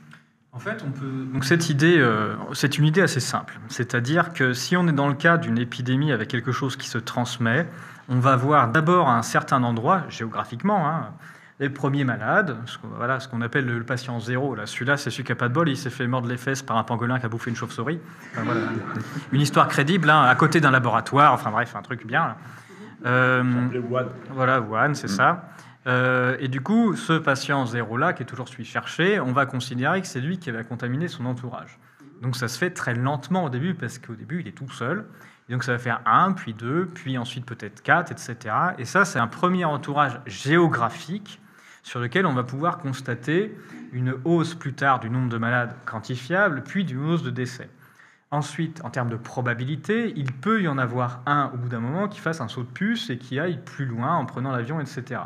En fait, donc cette idée, c'est une idée assez simple. C'est-à-dire que si on est dans le cas d'une épidémie avec quelque chose qui se transmet, on va voir d'abord à un certain endroit, géographiquement, les premiers malades, ce qu'on appelle le patient zéro. Là, celui-là, c'est celui qui n'a pas de bol, il s'est fait mordre les fesses par un pangolin qui a bouffé une chauve-souris. Enfin, voilà. Une histoire crédible, à côté d'un laboratoire, enfin bref, un truc bien. Voilà, Wuhan, c'est ça. Et du coup, ce patient zéro-là, qui est toujours celui cherché, on va considérer que c'est lui qui va contaminer son entourage. Donc ça se fait très lentement au début, parce qu'au début, il est tout seul. Et donc ça va faire 1, puis 2, puis ensuite peut-être 4, etc. Et ça, c'est un premier entourage géographique sur lequel on va pouvoir constater une hausse plus tard du nombre de malades quantifiables, puis d'une hausse de décès. Ensuite, en termes de probabilité, il peut y en avoir un au bout d'un moment qui fasse un saut de puce et qui aille plus loin en prenant l'avion, etc.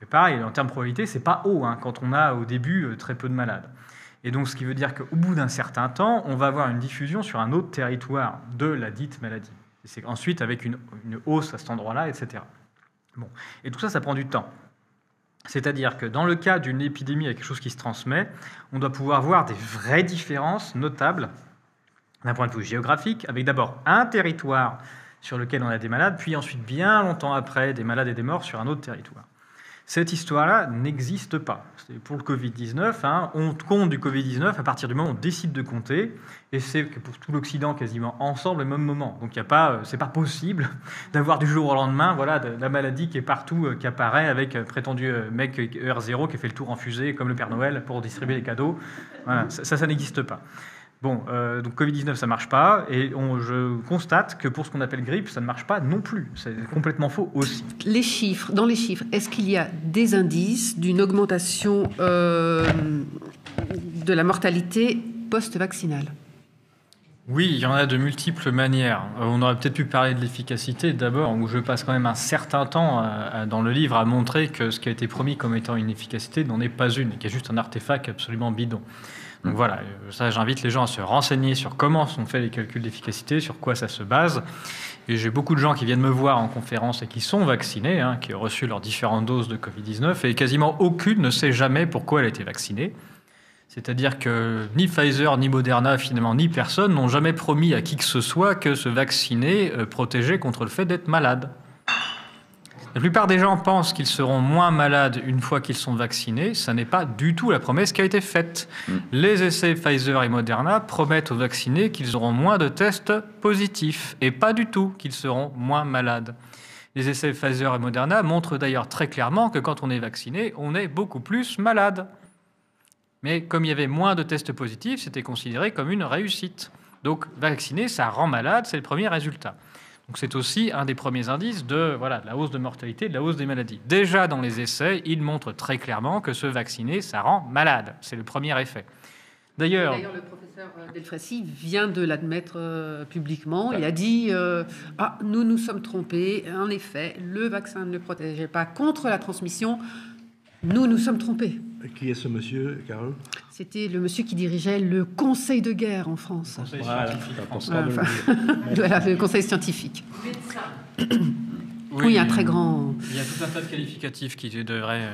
Mais pareil, en termes de probabilité, c'est pas haut quand on a au début très peu de malades. Et donc, ce qui veut dire qu'au bout d'un certain temps, on va avoir une diffusion sur un autre territoire de la dite maladie. Et c'est ensuite avec une hausse à cet endroit-là, etc. Bon. Et tout ça, ça prend du temps. C'est-à-dire que dans le cas d'une épidémie avec quelque chose qui se transmet, on doit pouvoir voir des vraies différences notables d'un point de vue géographique, avec d'abord un territoire sur lequel on a des malades, puis ensuite, bien longtemps après, des malades et des morts sur un autre territoire. Cette histoire-là n'existe pas. Pour le Covid-19, on compte du Covid-19 à partir du moment où on décide de compter, et c'est que pour tout l'Occident quasiment ensemble au même moment. Donc c'est pas possible d'avoir du jour au lendemain de la maladie qui est partout, qui apparaît avec un prétendu mec ER0 qui fait le tour en fusée comme le Père Noël pour distribuer les cadeaux. Voilà, ça n'existe pas. Bon, donc Covid-19, ça ne marche pas, et je constate que pour ce qu'on appelle grippe, ça ne marche pas non plus. C'est complètement faux aussi. Dans les chiffres, est-ce qu'il y a des indices d'une augmentation de la mortalité post-vaccinale ? Oui, il y en a de multiples manières. On aurait peut-être pu parler de l'efficacité d'abord, où je passe quand même un certain temps dans le livre à montrer que ce qui a été promis comme étant une efficacité n'en est pas une, et qu'il y a juste un artefact absolument bidon. Donc voilà, ça j'invite les gens à se renseigner sur comment sont faits les calculs d'efficacité, sur quoi ça se base. Et j'ai beaucoup de gens qui viennent me voir en conférence et qui sont vaccinés, qui ont reçu leurs différentes doses de Covid-19, et quasiment aucune ne sait jamais pourquoi elle a été vaccinée. C'est-à-dire que ni Pfizer, ni Moderna, finalement, ni personne n'ont jamais promis à qui que ce soit que se vacciner protégeait contre le fait d'être malade. La plupart des gens pensent qu'ils seront moins malades une fois qu'ils sont vaccinés. Ça n'est pas du tout la promesse qui a été faite. Les essais Pfizer et Moderna promettent aux vaccinés qu'ils auront moins de tests positifs et pas du tout qu'ils seront moins malades. Les essais Pfizer et Moderna montrent d'ailleurs très clairement que quand on est vacciné, on est beaucoup plus malade. Mais comme il y avait moins de tests positifs, c'était considéré comme une réussite. Donc vacciner, ça rend malade, c'est le premier résultat. Donc c'est aussi un des premiers indices de la hausse de mortalité, de la hausse des maladies. Déjà dans les essais, ils montrent très clairement que se vacciner, ça rend malade. C'est le premier effet. D'ailleurs, le professeur Delfraissy vient de l'admettre publiquement. Il a dit nous nous sommes trompés. En effet, le vaccin ne protégeait pas contre la transmission. Nous nous sommes trompés. Qui est ce monsieur, Carole ? C'était le monsieur qui dirigeait le conseil de guerre en France. Conseil scientifique. Le conseil scientifique. Oui, un très grand... Il y a tout un tas de qualificatifs qui devraient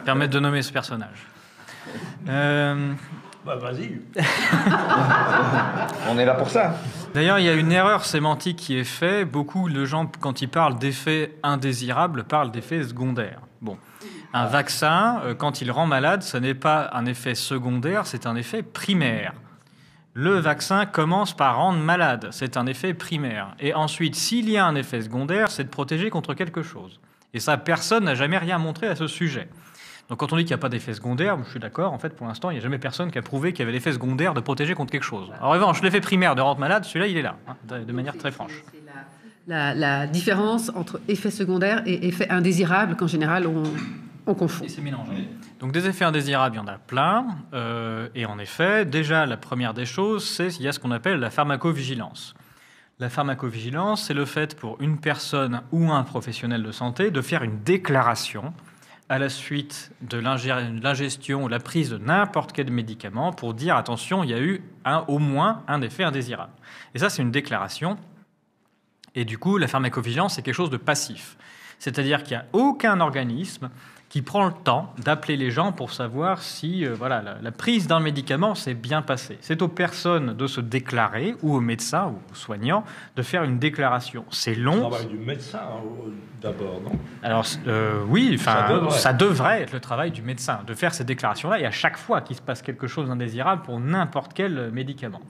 permettre de nommer ce personnage. Vas-y. On est là pour ça. D'ailleurs, il y a une erreur sémantique qui est faite. Beaucoup de gens, quand ils parlent d'effets indésirables, parlent d'effets secondaires. Bon. Un vaccin, quand il rend malade, ce n'est pas un effet secondaire, c'est un effet primaire. Le vaccin commence par rendre malade, c'est un effet primaire. Et ensuite, s'il y a un effet secondaire, c'est de protéger contre quelque chose. Et ça, personne n'a jamais rien montré à ce sujet. Donc quand on dit qu'il n'y a pas d'effet secondaire, je suis d'accord, en fait, pour l'instant, il n'y a jamais personne qui a prouvé qu'il y avait l'effet secondaire de protéger contre quelque chose. En revanche, l'effet primaire de rendre malade, celui-là, il est là, de manière très franche. La différence entre effet secondaire et effet indésirable, qu'en général, on confond. Et c'est mélangé. Donc des effets indésirables, il y en a plein. Et en effet, déjà, la première des choses, c'est qu'il y a ce qu'on appelle la pharmacovigilance. La pharmacovigilance, c'est le fait pour une personne ou un professionnel de santé de faire une déclaration à la suite de l'ingestion ou la prise de n'importe quel médicament pour dire, attention, il y a eu au moins un effet indésirable. Et ça, c'est une déclaration. Et du coup, la pharmacovigilance, c'est quelque chose de passif. C'est-à-dire qu'il n'y a aucun organisme qui prend le temps d'appeler les gens pour savoir si la prise d'un médicament s'est bien passée. C'est aux personnes de se déclarer, ou aux médecins, ou aux soignants, de faire une déclaration. C'est long. Le travail du médecin, d'abord, non ? Alors, oui, ça devrait être le travail du médecin, de faire ces déclarations-là, et à chaque fois qu'il se passe quelque chose d'indésirable pour n'importe quel médicament.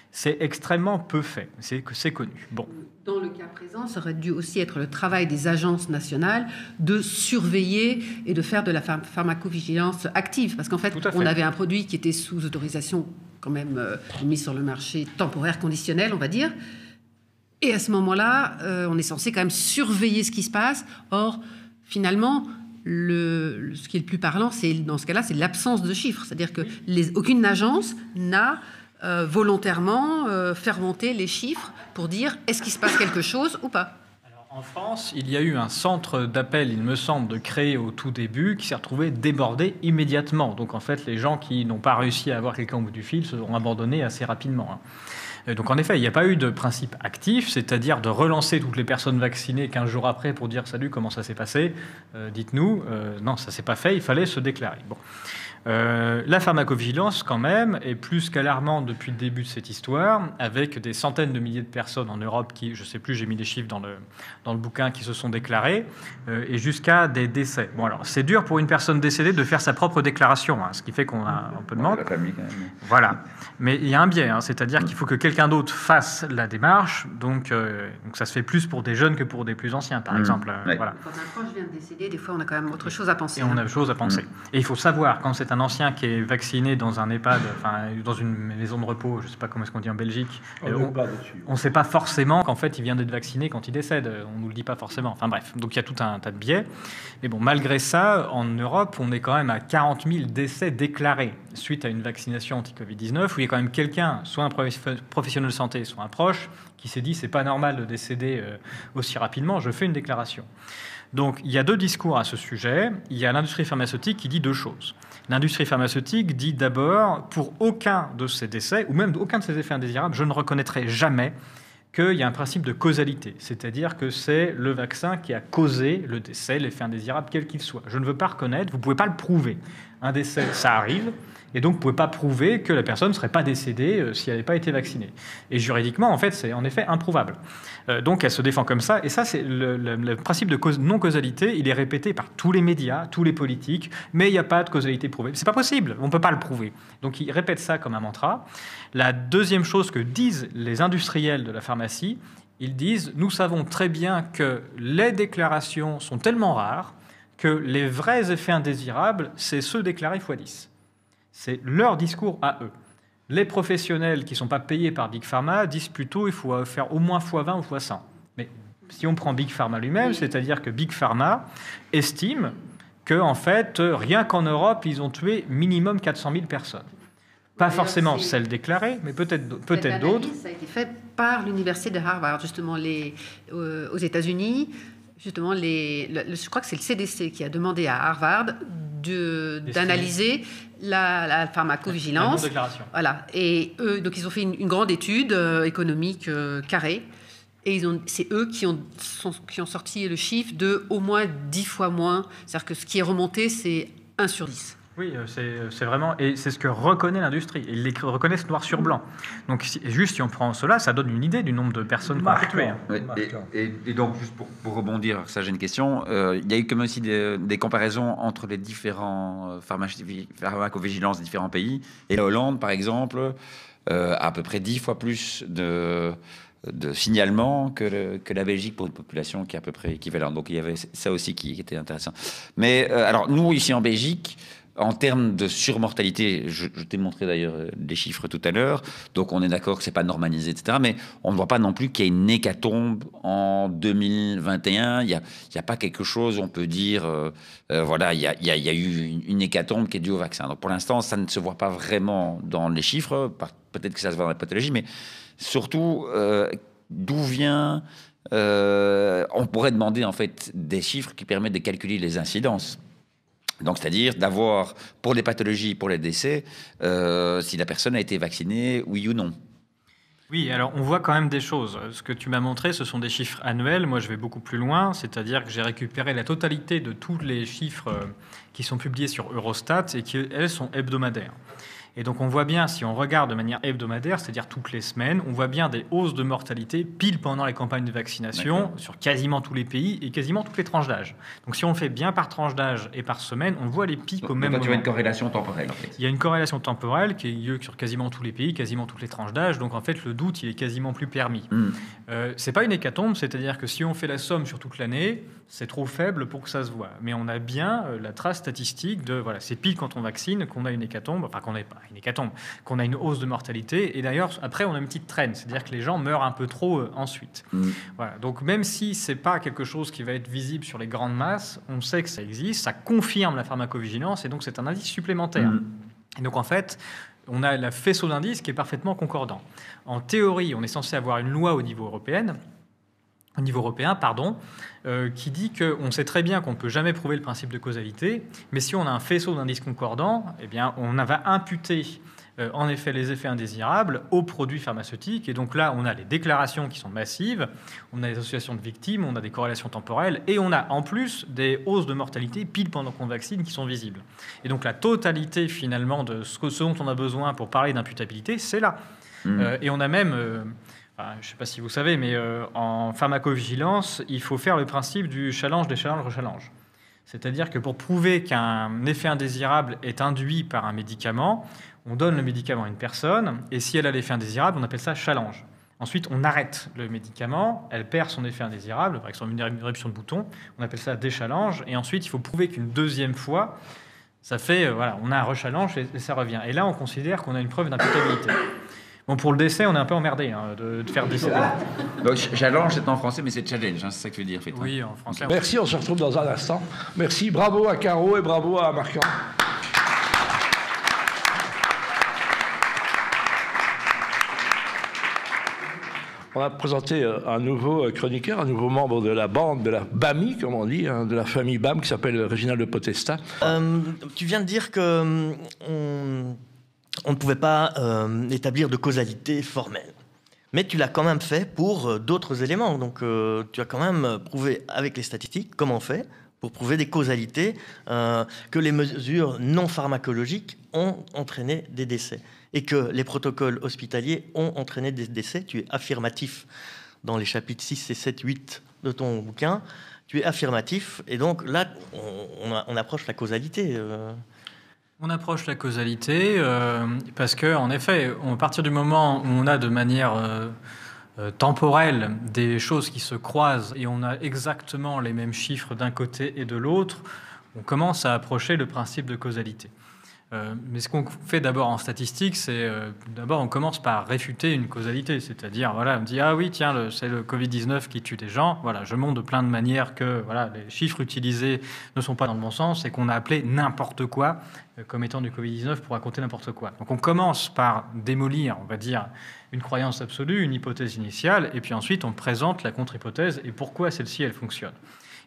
C'est extrêmement peu fait, c'est connu. Bon. Dans le cas présent, ça aurait dû aussi être le travail des agences nationales de surveiller et de faire de la pharmacovigilance active. Parce qu'en fait, on avait un produit qui était sous autorisation quand même mis sur le marché temporaire conditionnel, on va dire. Et à ce moment-là, on est censé quand même surveiller ce qui se passe. Or, finalement, ce qui est le plus parlant, dans ce cas-là, c'est l'absence de chiffres. C'est-à-dire que aucune agence n'a volontairement faire monter les chiffres pour dire est-ce qu'il se passe quelque chose ou pas? En France, il y a eu un centre d'appel, il me semble, de créer au tout début, qui s'est retrouvé débordé immédiatement. Donc en fait, les gens qui n'ont pas réussi à avoir quelqu'un au bout du fil se sont abandonnés assez rapidement. Donc en effet, il n'y a pas eu de principe actif, c'est-à-dire de relancer toutes les personnes vaccinées 15 jours après pour dire « Salut, comment ça s'est passé dites-nous ». Non, ça ne s'est pas fait, il fallait se déclarer. Bon. La pharmacovigilance, quand même, est plus qu'alarmante depuis le début de cette histoire, avec des centaines de milliers de personnes en Europe qui, je ne sais plus, j'ai mis les chiffres dans le bouquin, qui se sont déclarées, et jusqu'à des décès. Bon, alors, c'est dur pour une personne décédée de faire sa propre déclaration, ce qui fait qu'on a un peu de manque. La famille, quand même. Voilà. Mais il y a un biais, c'est-à-dire qu'il faut que quelqu'un d'autre fasse la démarche, donc ça se fait plus pour des jeunes que pour des plus anciens, par exemple. Voilà. Quand un proche vient de décéder, des fois, on a quand même autre chose à penser. Et on a autre chose à penser. Et il faut savoir, quand c'est un ancien qui est vacciné dans un EHPAD, dans une maison de repos, je ne sais pas comment est-ce qu'on dit en Belgique, on ne sait pas forcément qu'en fait il vient d'être vacciné quand il décède. On ne nous le dit pas forcément. Enfin bref, donc il y a tout un tas de biais. Mais bon, malgré ça, en Europe, on est quand même à 40 000 décès déclarés suite à une vaccination anti-Covid-19, où il y a quand même quelqu'un, soit un professionnel de santé, soit un proche, qui s'est dit c'est pas normal de décéder aussi rapidement, je fais une déclaration. Donc, il y a deux discours à ce sujet. Il y a l'industrie pharmaceutique qui dit deux choses. L'industrie pharmaceutique dit d'abord, pour aucun de ces décès, ou même aucun de ces effets indésirables, je ne reconnaîtrai jamais qu'il y a un principe de causalité. C'est-à-dire que c'est le vaccin qui a causé le décès, l'effet indésirable, quel qu'il soit. Je ne veux pas reconnaître, vous ne pouvez pas le prouver. Un décès, ça arrive, et donc vous ne pouvez pas prouver que la personne ne serait pas décédée si elle n'avait pas été vaccinée. Et juridiquement, en fait, c'est en effet improuvable. Donc elle se défend comme ça, et ça, c'est le principe de non-causalité, il est répété par tous les médias, tous les politiques, mais il n'y a pas de causalité prouvée. C'est pas possible, on ne peut pas le prouver. Donc ils répètent ça comme un mantra. La deuxième chose que disent les industriels de la pharmacie, ils disent « Nous savons très bien que les déclarations sont tellement rares que les vrais effets indésirables, c'est ceux déclarés x10. » C'est leur discours à eux. Les professionnels qui ne sont pas payés par Big Pharma disent plutôt qu'il faut faire au moins x20 ou x100. Mais si on prend Big Pharma lui-même, c'est-à-dire que Big Pharma estime que, en fait, rien qu'en Europe, ils ont tué minimum 400 000 personnes. Pas forcément celles déclarées, mais peut-être d'autres. Ça a été fait par l'université de Harvard, justement, aux États-Unis. Justement, je crois que c'est le CDC qui a demandé à Harvard d'analyser la pharmacovigilance. La non-déclaration. Voilà. Et eux, donc ils ont fait une grande étude économique carrée. Et c'est eux qui ont sorti le chiffre de au moins 10 fois moins. C'est-à-dire que ce qui est remonté, c'est 1 sur 10. Oui, c'est vraiment... Et c'est ce que reconnaît l'industrie. Ils les reconnaissent noir sur blanc. Donc, juste si on prend cela, ça donne une idée du nombre de personnes qu'on a tuées. Et donc, juste pour rebondir, ça j'ai une question. Il y a eu comme aussi des comparaisons entre les différents pharmacovigilances des différents pays. Et la Hollande, par exemple, a à peu près 10 fois plus de signalement que la Belgique pour une population qui est à peu près équivalente. Donc, il y avait ça aussi qui était intéressant. Mais alors, nous, ici en Belgique, en termes de surmortalité, je t'ai montré d'ailleurs des chiffres tout à l'heure, donc on est d'accord que c'est pas normalisé, etc. Mais on ne voit pas non plus qu'il y ait une hécatombe en 2021. Il y a pas quelque chose, on peut dire, voilà, il y a eu une hécatombe qui est due au vaccin. Donc pour l'instant, ça ne se voit pas vraiment dans les chiffres. Peut-être que ça se voit dans la pathologie, mais surtout, d'où vient... on pourrait demander en fait des chiffres qui permettent de calculer les incidences. Donc, c'est-à-dire d'avoir, pour les pathologies, pour les décès, si la personne a été vaccinée, oui ou non. Oui, alors on voit quand même des choses. Ce que tu m'as montré, ce sont des chiffres annuels. Moi, je vais beaucoup plus loin, c'est-à-dire que j'ai récupéré la totalité de tous les chiffres qui sont publiés sur Eurostat et qui, elles, sont hebdomadaires. Et donc on voit bien, si on regarde de manière hebdomadaire, c'est-à-dire toutes les semaines, on voit bien des hausses de mortalité pile pendant les campagnes de vaccination sur quasiment tous les pays et quasiment toutes les tranches d'âge. Donc si on le fait bien par tranche d'âge et par semaine, on voit les pics au même moment. Tu as une corrélation temporelle en fait. Il y a une corrélation temporelle qui a lieu sur quasiment tous les pays, quasiment toutes les tranches d'âge. Donc en fait le doute il est quasiment plus permis. C'est pas une hécatombe, c'est-à-dire que si on fait la somme sur toute l'année, c'est trop faible pour que ça se voit. Mais on a bien la trace statistique de voilà, c'est pile quand on vaccine qu'on a une hécatombe, enfin qu'on n'est pas une hécatombe, qu'on a une hausse de mortalité. Et d'ailleurs, après, on a une petite traîne, c'est-à-dire que les gens meurent un peu trop ensuite. Voilà. Donc, même si c'est pas quelque chose qui va être visible sur les grandes masses, on sait que ça existe, ça confirme la pharmacovigilance, et donc c'est un indice supplémentaire. Et donc, en fait, on a le faisceau d'indices qui est parfaitement concordant. En théorie, on est censé avoir une loi au niveau européen, qui dit qu'on sait très bien qu'on ne peut jamais prouver le principe de causalité, mais si on a un faisceau d'indices concordants, eh bien, on va imputer en effet les effets indésirables aux produits pharmaceutiques. Et donc là, on a les déclarations qui sont massives, on a les associations de victimes, on a des corrélations temporelles, et on a en plus des hausses de mortalité pile pendant qu'on vaccine qui sont visibles. Et donc la totalité finalement de ce dont on a besoin pour parler d'imputabilité, c'est là. Et on a même... je ne sais pas si vous savez, mais en pharmacovigilance, il faut faire le principe du challenge, déchallenge, rechalenge. C'est-à-dire que pour prouver qu'un effet indésirable est induit par un médicament, on donne le médicament à une personne, et si elle a l'effet indésirable, on appelle ça challenge. Ensuite, on arrête le médicament, elle perd son effet indésirable, par exemple une éruption de bouton, on appelle ça déchallenge, et ensuite, il faut prouver qu'une deuxième fois, ça fait, on a un rechalenge et ça revient. Et là, on considère qu'on a une preuve d'imputabilité. Bon, pour le décès, on est un peu emmerdé de faire décéder. Donc, challenge, c'est en français, mais c'est challenge, c'est ça que tu veux dire, fait. Oui, en français. Merci, on se retrouve dans un instant. Merci, bravo à Caro et bravo à Marc. On a présenté un nouveau chroniqueur, un nouveau membre de la bande, de la BAMI, comme on dit, de la famille BAM, qui s'appelle Réginald de Potestat. Tu viens de dire que on ne pouvait pas établir de causalité formelle. Mais tu l'as quand même fait pour d'autres éléments. Donc tu as quand même prouvé avec les statistiques comment on fait pour prouver des causalités, que les mesures non pharmacologiques ont entraîné des décès et que les protocoles hospitaliers ont entraîné des décès. Tu es affirmatif dans les chapitres 6 et 7, 8 de ton bouquin. Tu es affirmatif et donc là, on approche la causalité. On approche la causalité parce que, en effet, à partir du moment où on a de manière temporelle des choses qui se croisent et on a exactement les mêmes chiffres d'un côté et de l'autre, on commence à approcher le principe de causalité. Mais ce qu'on fait d'abord en statistique, c'est d'abord on commence par réfuter une causalité, c'est-à-dire on dit ah oui tiens c'est le Covid-19 qui tue des gens, je montre de plein de manières que les chiffres utilisés ne sont pas dans le bon sens et qu'on a appelé n'importe quoi comme étant du Covid-19 pour raconter n'importe quoi. Donc on commence par démolir, on va dire, une croyance absolue, une hypothèse initiale, et puis ensuite on présente la contre-hypothèse et pourquoi celle-ci elle fonctionne.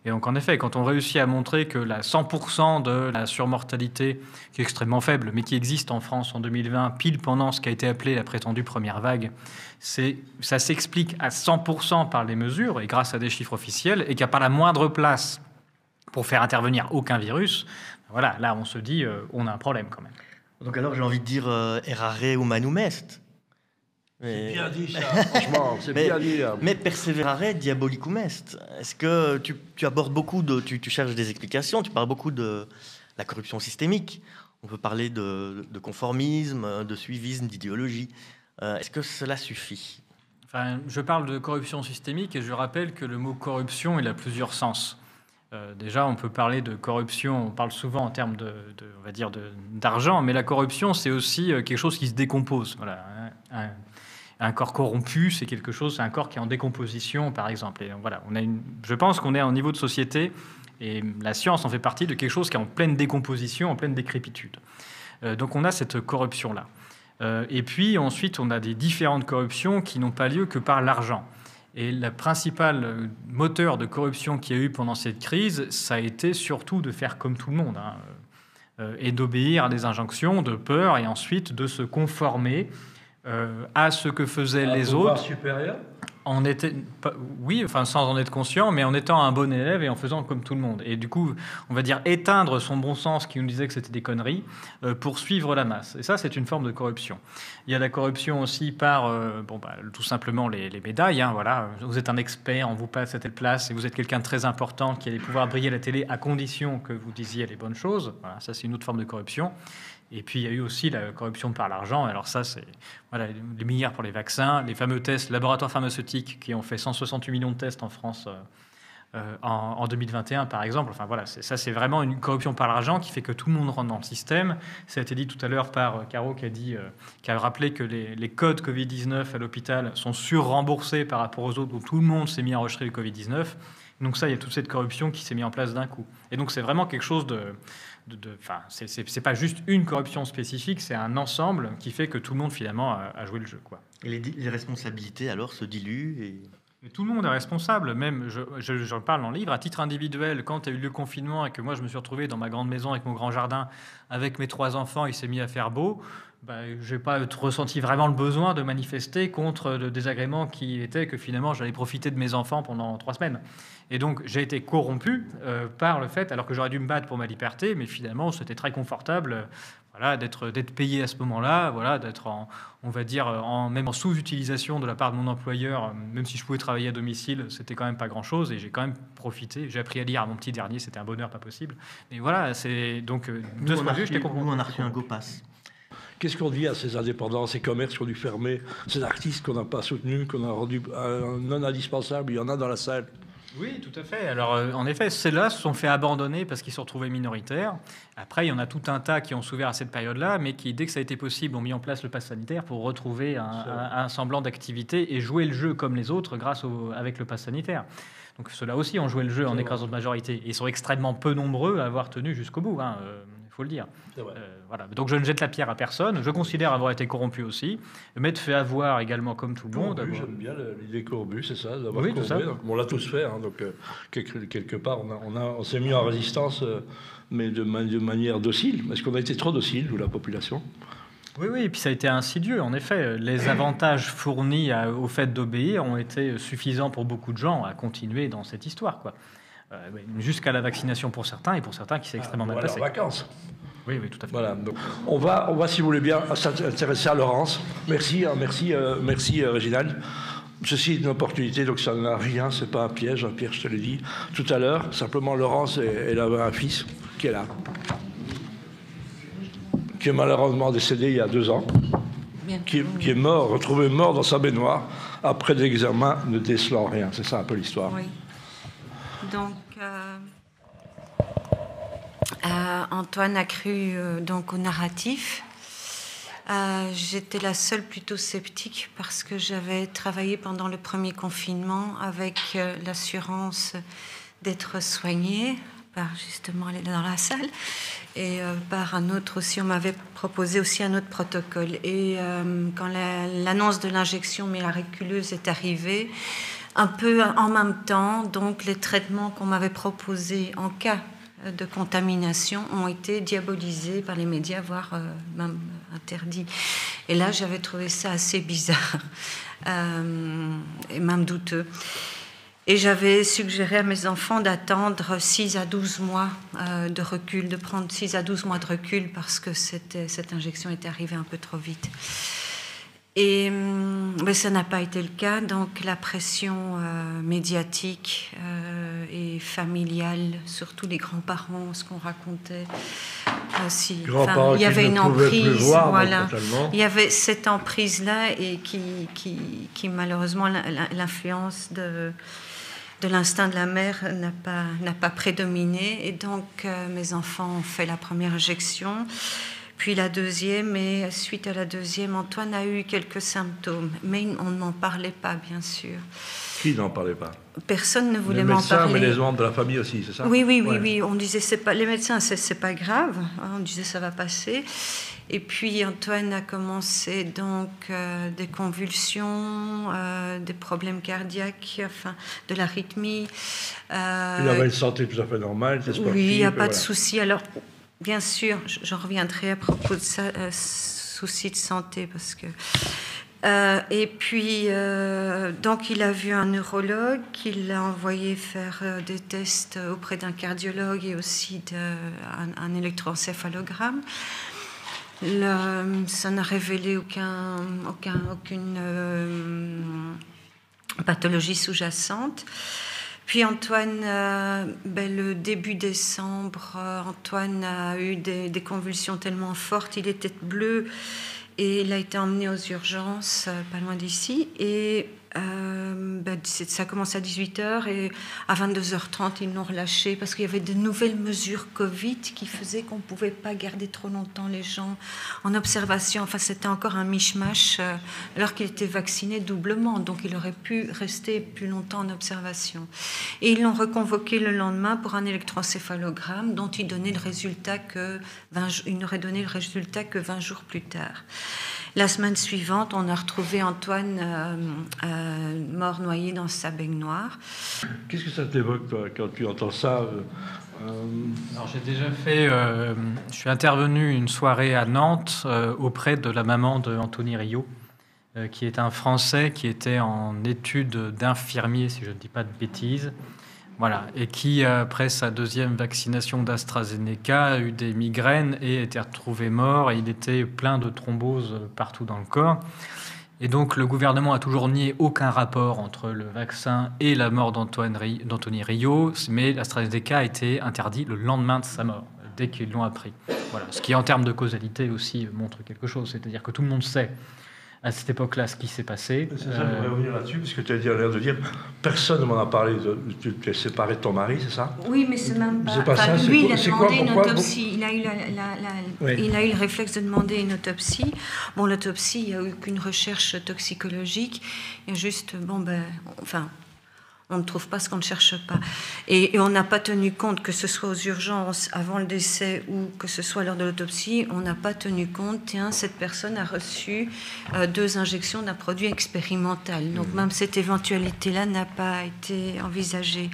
Et donc, en effet, quand on réussit à montrer que la 100% de la surmortalité, qui est extrêmement faible, mais qui existe en France en 2020, pile pendant ce qui a été appelé la prétendue première vague, ça s'explique à 100% par les mesures et grâce à des chiffres officiels, et qu'il n'y a pas la moindre place pour faire intervenir aucun virus, là, on se dit, on a un problème quand même. Donc alors, j'ai envie de dire errare humanum est. C'est bien dit, ça, franchement, c'est bien dit. Mais perseverare diabolicum est. Est-ce que tu abordes beaucoup tu cherches des explications, tu parles beaucoup de la corruption systémique. On peut parler de conformisme, de suivisme, d'idéologie. Est-ce que cela suffit ? Je parle de corruption systémique et je rappelle que le mot corruption, il a plusieurs sens. Déjà, on peut parler de corruption, on parle souvent en termes on va dire d'argent, mais la corruption, c'est aussi quelque chose qui se décompose. Un corps corrompu, c'est quelque chose, c'est un corps qui est en décomposition, par exemple. Et je pense qu'on est à un niveau de société, et la science en fait partie, de quelque chose qui est en pleine décomposition, en pleine décrépitude. Donc on a cette corruption-là. Et puis ensuite, on a des différentes corruptions qui n'ont pas lieu que par l'argent. Et le principal moteur de corruption qu'il y a eu pendant cette crise, ça a été surtout de faire comme tout le monde, et d'obéir à des injonctions, de peur, et ensuite de se conformer à ce que faisaient les autres. Supérieur. Sans en être conscient, mais en étant un bon élève et en faisant comme tout le monde. Et du coup, on va dire éteindre son bon sens qui nous disait que c'était des conneries pour suivre la masse. Et ça, c'est une forme de corruption. Il y a la corruption aussi par, tout simplement les médailles. Vous êtes un expert, on vous passe à telle place et vous êtes quelqu'un de très important qui allait pouvoir briller à la télé à condition que vous disiez les bonnes choses. Ça, c'est une autre forme de corruption. Et puis, il y a eu aussi la corruption par l'argent. Alors ça, c'est les milliards pour les vaccins, les fameux tests, laboratoires pharmaceutiques qui ont fait 168 millions de tests en France en 2021, par exemple. C'est vraiment une corruption par l'argent qui fait que tout le monde rentre dans le système. Ça a été dit tout à l'heure par Caro qui a rappelé que les codes Covid-19 à l'hôpital sont sur-remboursés par rapport aux autres, donc tout le monde s'est mis à enregistrer le Covid-19. Donc ça, il y a toute cette corruption qui s'est mise en place d'un coup. Et donc c'est vraiment quelque chose c'est pas juste une corruption spécifique, c'est un ensemble qui fait que tout le monde finalement a joué le jeu, quoi. Et les responsabilités alors se diluent et... Mais tout le monde est responsable, même, j'en parle dans le livre, à titre individuel, quand il y a eu le confinement et que moi je me suis retrouvé dans ma grande maison avec mon grand jardin, avec mes 3 enfants, il s'est mis à faire beau, je n'ai pas ressenti vraiment le besoin de manifester contre le désagrément qui était que finalement j'allais profiter de mes enfants pendant 3 semaines. Et donc j'ai été corrompu par le fait, alors que j'aurais dû me battre pour ma liberté, mais finalement c'était très confortable d'être payé à ce moment-là, d'être même en sous-utilisation de la part de mon employeur, même si je pouvais travailler à domicile, c'était quand même pas grand-chose et j'ai quand même profité. J'ai appris à lire à mon petit dernier, c'était un bonheur pas possible. Mais voilà, c'est donc de ce point de vue, j'étais content. Nous on a reçu un GoPass. Qu'est-ce qu'on dit à ces indépendants, ces commerces qui ont dû fermer, ces artistes qu'on n'a pas soutenus, qu'on a rendus non indispensables? Il y en a dans la salle. Oui, tout à fait. Alors, en effet, ceux-là se sont fait abandonner parce qu'ils se retrouvaient minoritaires. Après, il y en a tout un tas qui ont souffert à cette période-là, mais qui, dès que ça a été possible, ont mis en place le pass sanitaire pour retrouver un semblant d'activité et jouer le jeu comme les autres avec le pass sanitaire. Donc, ceux-là aussi ont joué le jeu en écrasante majorité. Et ils sont extrêmement peu nombreux à avoir tenu jusqu'au bout, il faut le dire. Voilà. Donc je ne jette la pierre à personne. Je considère avoir été corrompu aussi, m'être fait avoir également comme tout le monde. J'aime bien l'idée corrompue, c'est ça, d'avoir oui, tout ça. Donc, on l'a tous fait, donc quelque part on s'est mis en résistance, mais de manière docile. Est-ce qu'on a été trop docile, nous, la population? Oui, et puis ça a été insidieux, en effet. Les avantages fournis au fait d'obéir ont été suffisants pour beaucoup de gens à continuer dans cette histoire, quoi. Jusqu'à la vaccination pour certains, et pour certains qui s'est extrêmement mal passé. En vacances. Oui, tout à fait. Voilà. Donc, on va, si vous voulez bien, s'intéresser à Laurence. Merci, Réginald. Ceci est une opportunité, donc ça n'a rien, c'est pas un piège, je te l'ai dit tout à l'heure. Simplement, Laurence, elle avait un fils qui est là, qui est malheureusement décédé il y a 2 ans, qui est mort, retrouvé mort dans sa baignoire, après l'examen ne décelant rien. C'est ça un peu l'histoire. Oui. Donc, Antoine a cru donc au narratif. J'étais la seule plutôt sceptique parce que j'avais travaillé pendant le premier confinement avec l'assurance d'être soignée par justement aller dans la salle et par un autre aussi, on m'avait proposé aussi un autre protocole. Et quand l'annonce de l'injection miraculeuse est arrivée, un peu en même temps, donc les traitements qu'on m'avait proposés en cas de contamination ont été diabolisés par les médias, voire même interdits. Et là, j'avais trouvé ça assez bizarre et même douteux. Et j'avais suggéré à mes enfants d'attendre 6 à 12 mois de recul, de prendre 6 à 12 mois de recul parce que cette injection était arrivée un peu trop vite. Et mais ça n'a pas été le cas, donc la pression médiatique et familiale, surtout les grands-parents, ce qu'on racontait aussi. Il y avait une emprise, voilà. Il y avait cette emprise-là et qui malheureusement l'influence de l'instinct de la mère n'a pas prédominé. Et donc mes enfants ont fait la première injection. Puis la deuxième, et suite à la deuxième, Antoine a eu quelques symptômes, mais on n'en parlait pas, bien sûr. Qui n'en parlait pas? Personne ne voulait m'en parler. Les médecins, mais les membres de la famille aussi, c'est ça? Oui. On disait, les médecins, c'est pas grave. On disait, ça va passer. Et puis Antoine a commencé donc des convulsions, des problèmes cardiaques, enfin de l'arythmie. Il avait une santé tout à fait normale, c'est sportif. Oui, il n'y a pas de souci. Alors, bien sûr, j'en reviendrai à propos de ça, souci de santé, parce que... et puis, donc, il a vu un neurologue, qui l'a envoyé faire des tests auprès d'un cardiologue et aussi un électroencéphalogramme. Ça n'a révélé aucune pathologie sous-jacente. Puis Antoine, le début décembre, Antoine a eu des convulsions tellement fortes, il était bleu et il a été emmené aux urgences, pas loin d'ici. Et ça commence à 18h et à 22h30, ils l'ont relâché parce qu'il y avait de nouvelles mesures Covid qui faisaient qu'on ne pouvait pas garder trop longtemps les gens en observation. Enfin, c'était encore un mishmash alors qu'il était vacciné doublement, donc il aurait pu rester plus longtemps en observation. Et ils l'ont reconvoqué le lendemain pour un électroencéphalogramme dont il donnait le résultat il n'aurait donné le résultat que 20 jours plus tard. La semaine suivante, on a retrouvé Antoine mort noyé dans sa baignoire. Qu'est-ce que ça t'évoque, toi, quand tu entends ça Alors, j'ai déjà fait... je suis intervenu une soirée à Nantes auprès de la maman d'Anthony Rio, qui est un Français qui était en études d'infirmier, si je ne dis pas de bêtises. Voilà, et qui, après sa deuxième vaccination d'AstraZeneca, a eu des migraines et était retrouvé mort. Et il était plein de thromboses partout dans le corps. Et donc, le gouvernement a toujours nié aucun rapport entre le vaccin et la mort d'Anthony Rio, mais l'AstraZeneca a été interdit le lendemain de sa mort, dès qu'ils l'ont appris. Voilà, ce qui, en termes de causalité aussi, montre quelque chose. C'est-à-dire que tout le monde sait à cette époque-là ce qui s'est passé. C'est ça, je voudrais revenir là-dessus, parce que tu as dit à l'air de dire personne ne m'en a parlé. Tu es séparé de ton mari, c'est ça? Oui, mais c'est même pas. C'est pas ça, lui, il a c'est demandé quoi, une autopsie. Il a eu il a eu le réflexe de demander une autopsie. Bon, l'autopsie, il n'y a eu qu'une recherche toxicologique. Il y a juste, on ne trouve pas ce qu'on ne cherche pas. Et on n'a pas tenu compte, que ce soit aux urgences avant le décès ou que ce soit lors de l'autopsie, on n'a pas tenu compte, cette personne a reçu 2 injections d'un produit expérimental. Donc même cette éventualité-là n'a pas été envisagée.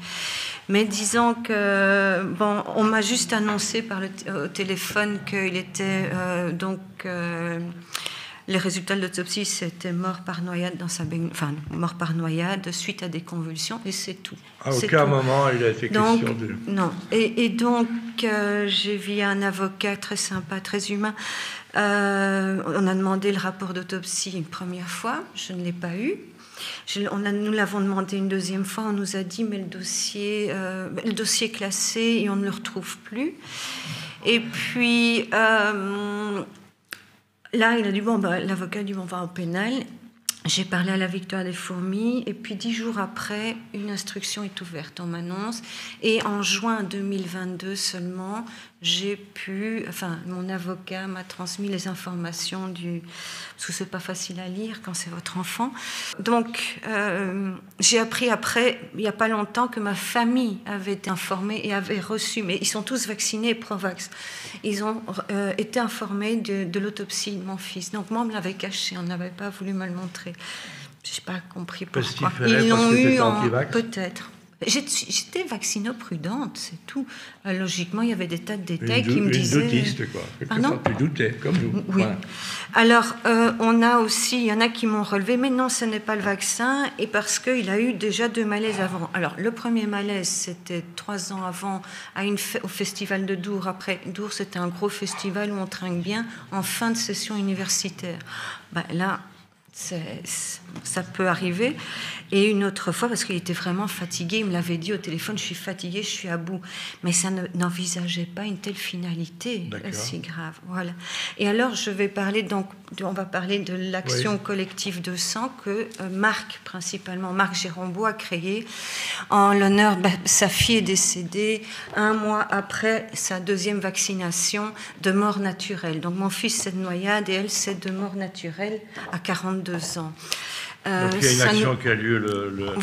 Mais disons que, on m'a juste annoncé au téléphone qu'il était les résultats de l'autopsie, c'était mort par noyade mort par noyade suite à des convulsions, et c'est tout. À aucun moment il a été question de... Non. Et donc, j'ai vu un avocat très sympa, très humain. On a demandé le rapport d'autopsie une première fois, je ne l'ai pas eu. Nous l'avons demandé une deuxième fois, on nous a dit mais le dossier est classé et on ne le retrouve plus. Et puis... là, il a dit, l'avocat a dit, on va au pénal. J'ai parlé à la Victoire des Fourmis, et puis 10 jours après, une instruction est ouverte, on m'annonce. Et en juin 2022 seulement, mon avocat m'a transmis les informations parce que c'est pas facile à lire quand c'est votre enfant. Donc, j'ai appris après, il n'y a pas longtemps, que ma famille avait été informée et avait reçu, mais ils sont tous vaccinés Provax. Ils ont été informés de l'autopsie de mon fils. Donc moi, on me l'avait caché, on n'avait pas voulu me le montrer. Je n'ai pas compris pourquoi. Ils l'ont eu peut-être. J'étais vaccinoprudente, c'est tout. Logiquement, il y avait des tas de détails qui me disaient... Une doutiste, quoi. Pardon ? Tu doutais, comme nous. Oui. Voilà. Alors, il y en a qui m'ont relevé, mais non, ce n'est pas le vaccin, et parce qu'il a eu déjà 2 malaises avant. Alors, le premier malaise, c'était 3 ans avant, au festival de Dour. Après, Dour, c'était un gros festival où on trinque bien, en fin de session universitaire. Là... ça peut arriver. Et une autre fois, parce qu'il était vraiment fatigué, il me l'avait dit au téléphone, je suis fatigué, je suis à bout. Mais ça n'envisageait pas une telle finalité si grave. Voilà. Et alors, on va parler de l'action collective de sang que Marc Gérombault a créée en l'honneur, sa fille est décédée 1 mois après sa 2e vaccination de mort naturelle. Donc mon fils, c'est de noyade et elle, c'est de mort naturelle à 42 ans. Donc il y a une action qui a lieu le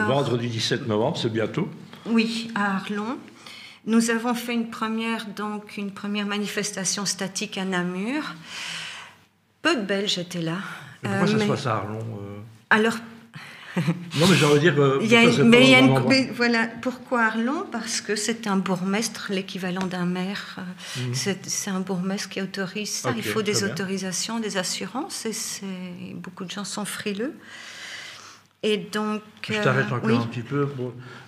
vendredi 17 novembre, c'est bientôt. Oui, à Arlon. Nous avons fait une première manifestation statique à Namur. Peu de Belges étaient là. Pourquoi ça se passe à Arlon Alors... Non, mais j'aurais dire... voilà. Pourquoi Arlon ? Parce que c'est un bourgmestre, l'équivalent d'un maire. C'est un bourgmestre qui autorise ça. Il faut des autorisations, des assurances, et beaucoup de gens sont frileux. Et donc... Je t'arrête encore un petit peu.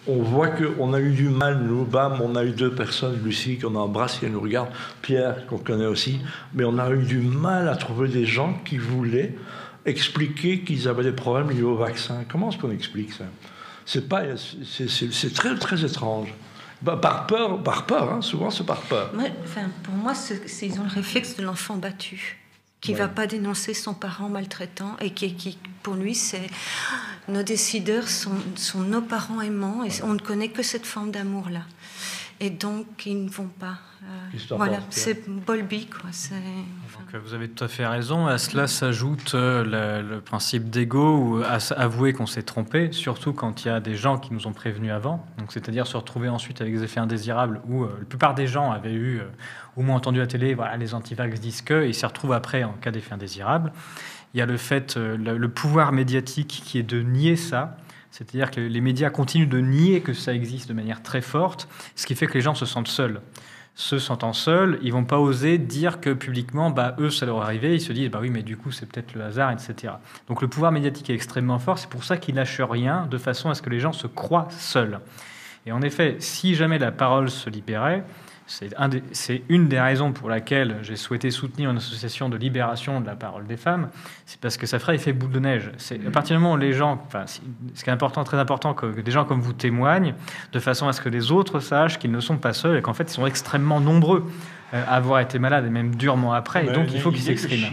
On voit qu'on a eu du mal, nous, on a eu 2 personnes, Lucie, qu'on embrasse, qui nous regarde, Pierre, qu'on connaît aussi, mais on a eu du mal à trouver des gens qui voulaient expliquer qu'ils avaient des problèmes liés au vaccin. Comment est-ce qu'on explique ça ? C'est très, très étrange. Par peur, souvent c'est par peur. Pour moi, ils ont le réflexe de l'enfant battu. qui va pas dénoncer son parent maltraitant et qui pour lui, c'est nos décideurs sont nos parents aimants et on ne connaît que cette forme d'amour-là. Et donc, ils ne vont pas. Voilà, c'est Bowlby, quoi. Donc, vous avez tout à fait raison. À cela s'ajoute le principe d'ego, ou avouer qu'on s'est trompé, surtout quand il y a des gens qui nous ont prévenus avant. Donc, c'est-à-dire se retrouver ensuite avec des effets indésirables où la plupart des gens avaient eu au moins entendu à la télé, voilà, les antivax disent que, et ils se retrouvent après en cas d'effet indésirable. Il y a le fait, le pouvoir médiatique qui est de nier ça. C'est-à-dire que les médias continuent de nier que ça existe de manière très forte, ce qui fait que les gens se sentent seuls. Se sentant seuls, ils ne vont pas oser dire que publiquement, eux, ça leur est arrivé. Ils se disent, oui, mais du coup, c'est peut-être le hasard, etc. Donc le pouvoir médiatique est extrêmement fort. C'est pour ça qu'ils ne lâchent rien, de façon à ce que les gens se croient seuls. Et en effet, si jamais la parole se libérait, c'est une des raisons pour laquelle j'ai souhaité soutenir une association de libération de la parole des femmes, c'est parce que ça ferait effet boule de neige. À partir du moment où les gens, ce qui est important, très important, que des gens comme vous témoignent, de façon à ce que les autres sachent qu'ils ne sont pas seuls et qu'en fait ils sont extrêmement nombreux à avoir été malades et même durement après, et donc il faut qu'ils s'expriment.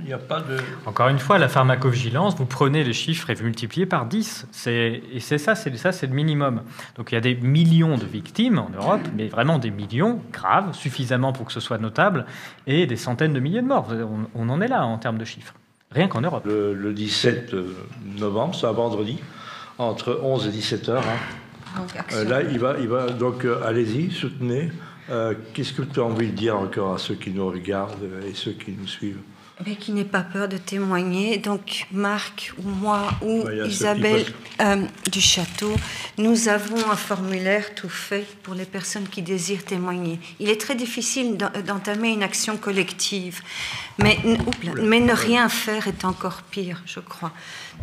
Il n'y a pas de... Encore une fois, la pharmacovigilance, vous prenez les chiffres et vous multipliez par 10. C'est le minimum. Donc il y a des millions de victimes en Europe, mais vraiment des millions, graves, suffisamment pour que ce soit notable, et des centaines de milliers de morts. On en est là en termes de chiffres, rien qu'en Europe. Le 17 novembre, c'est un vendredi, entre 11 et 17 heures. Là, il va donc allez-y, soutenez. Qu'est-ce que tu as envie de dire encore à ceux qui nous regardent et ceux qui nous suivent? Mais qui n'ait pas peur de témoigner. Donc Marc ou moi ou Isabelle du Château, nous avons un formulaire tout fait pour les personnes qui désirent témoigner. Il est très difficile d'entamer une action collective, mais ne rien faire est encore pire, je crois.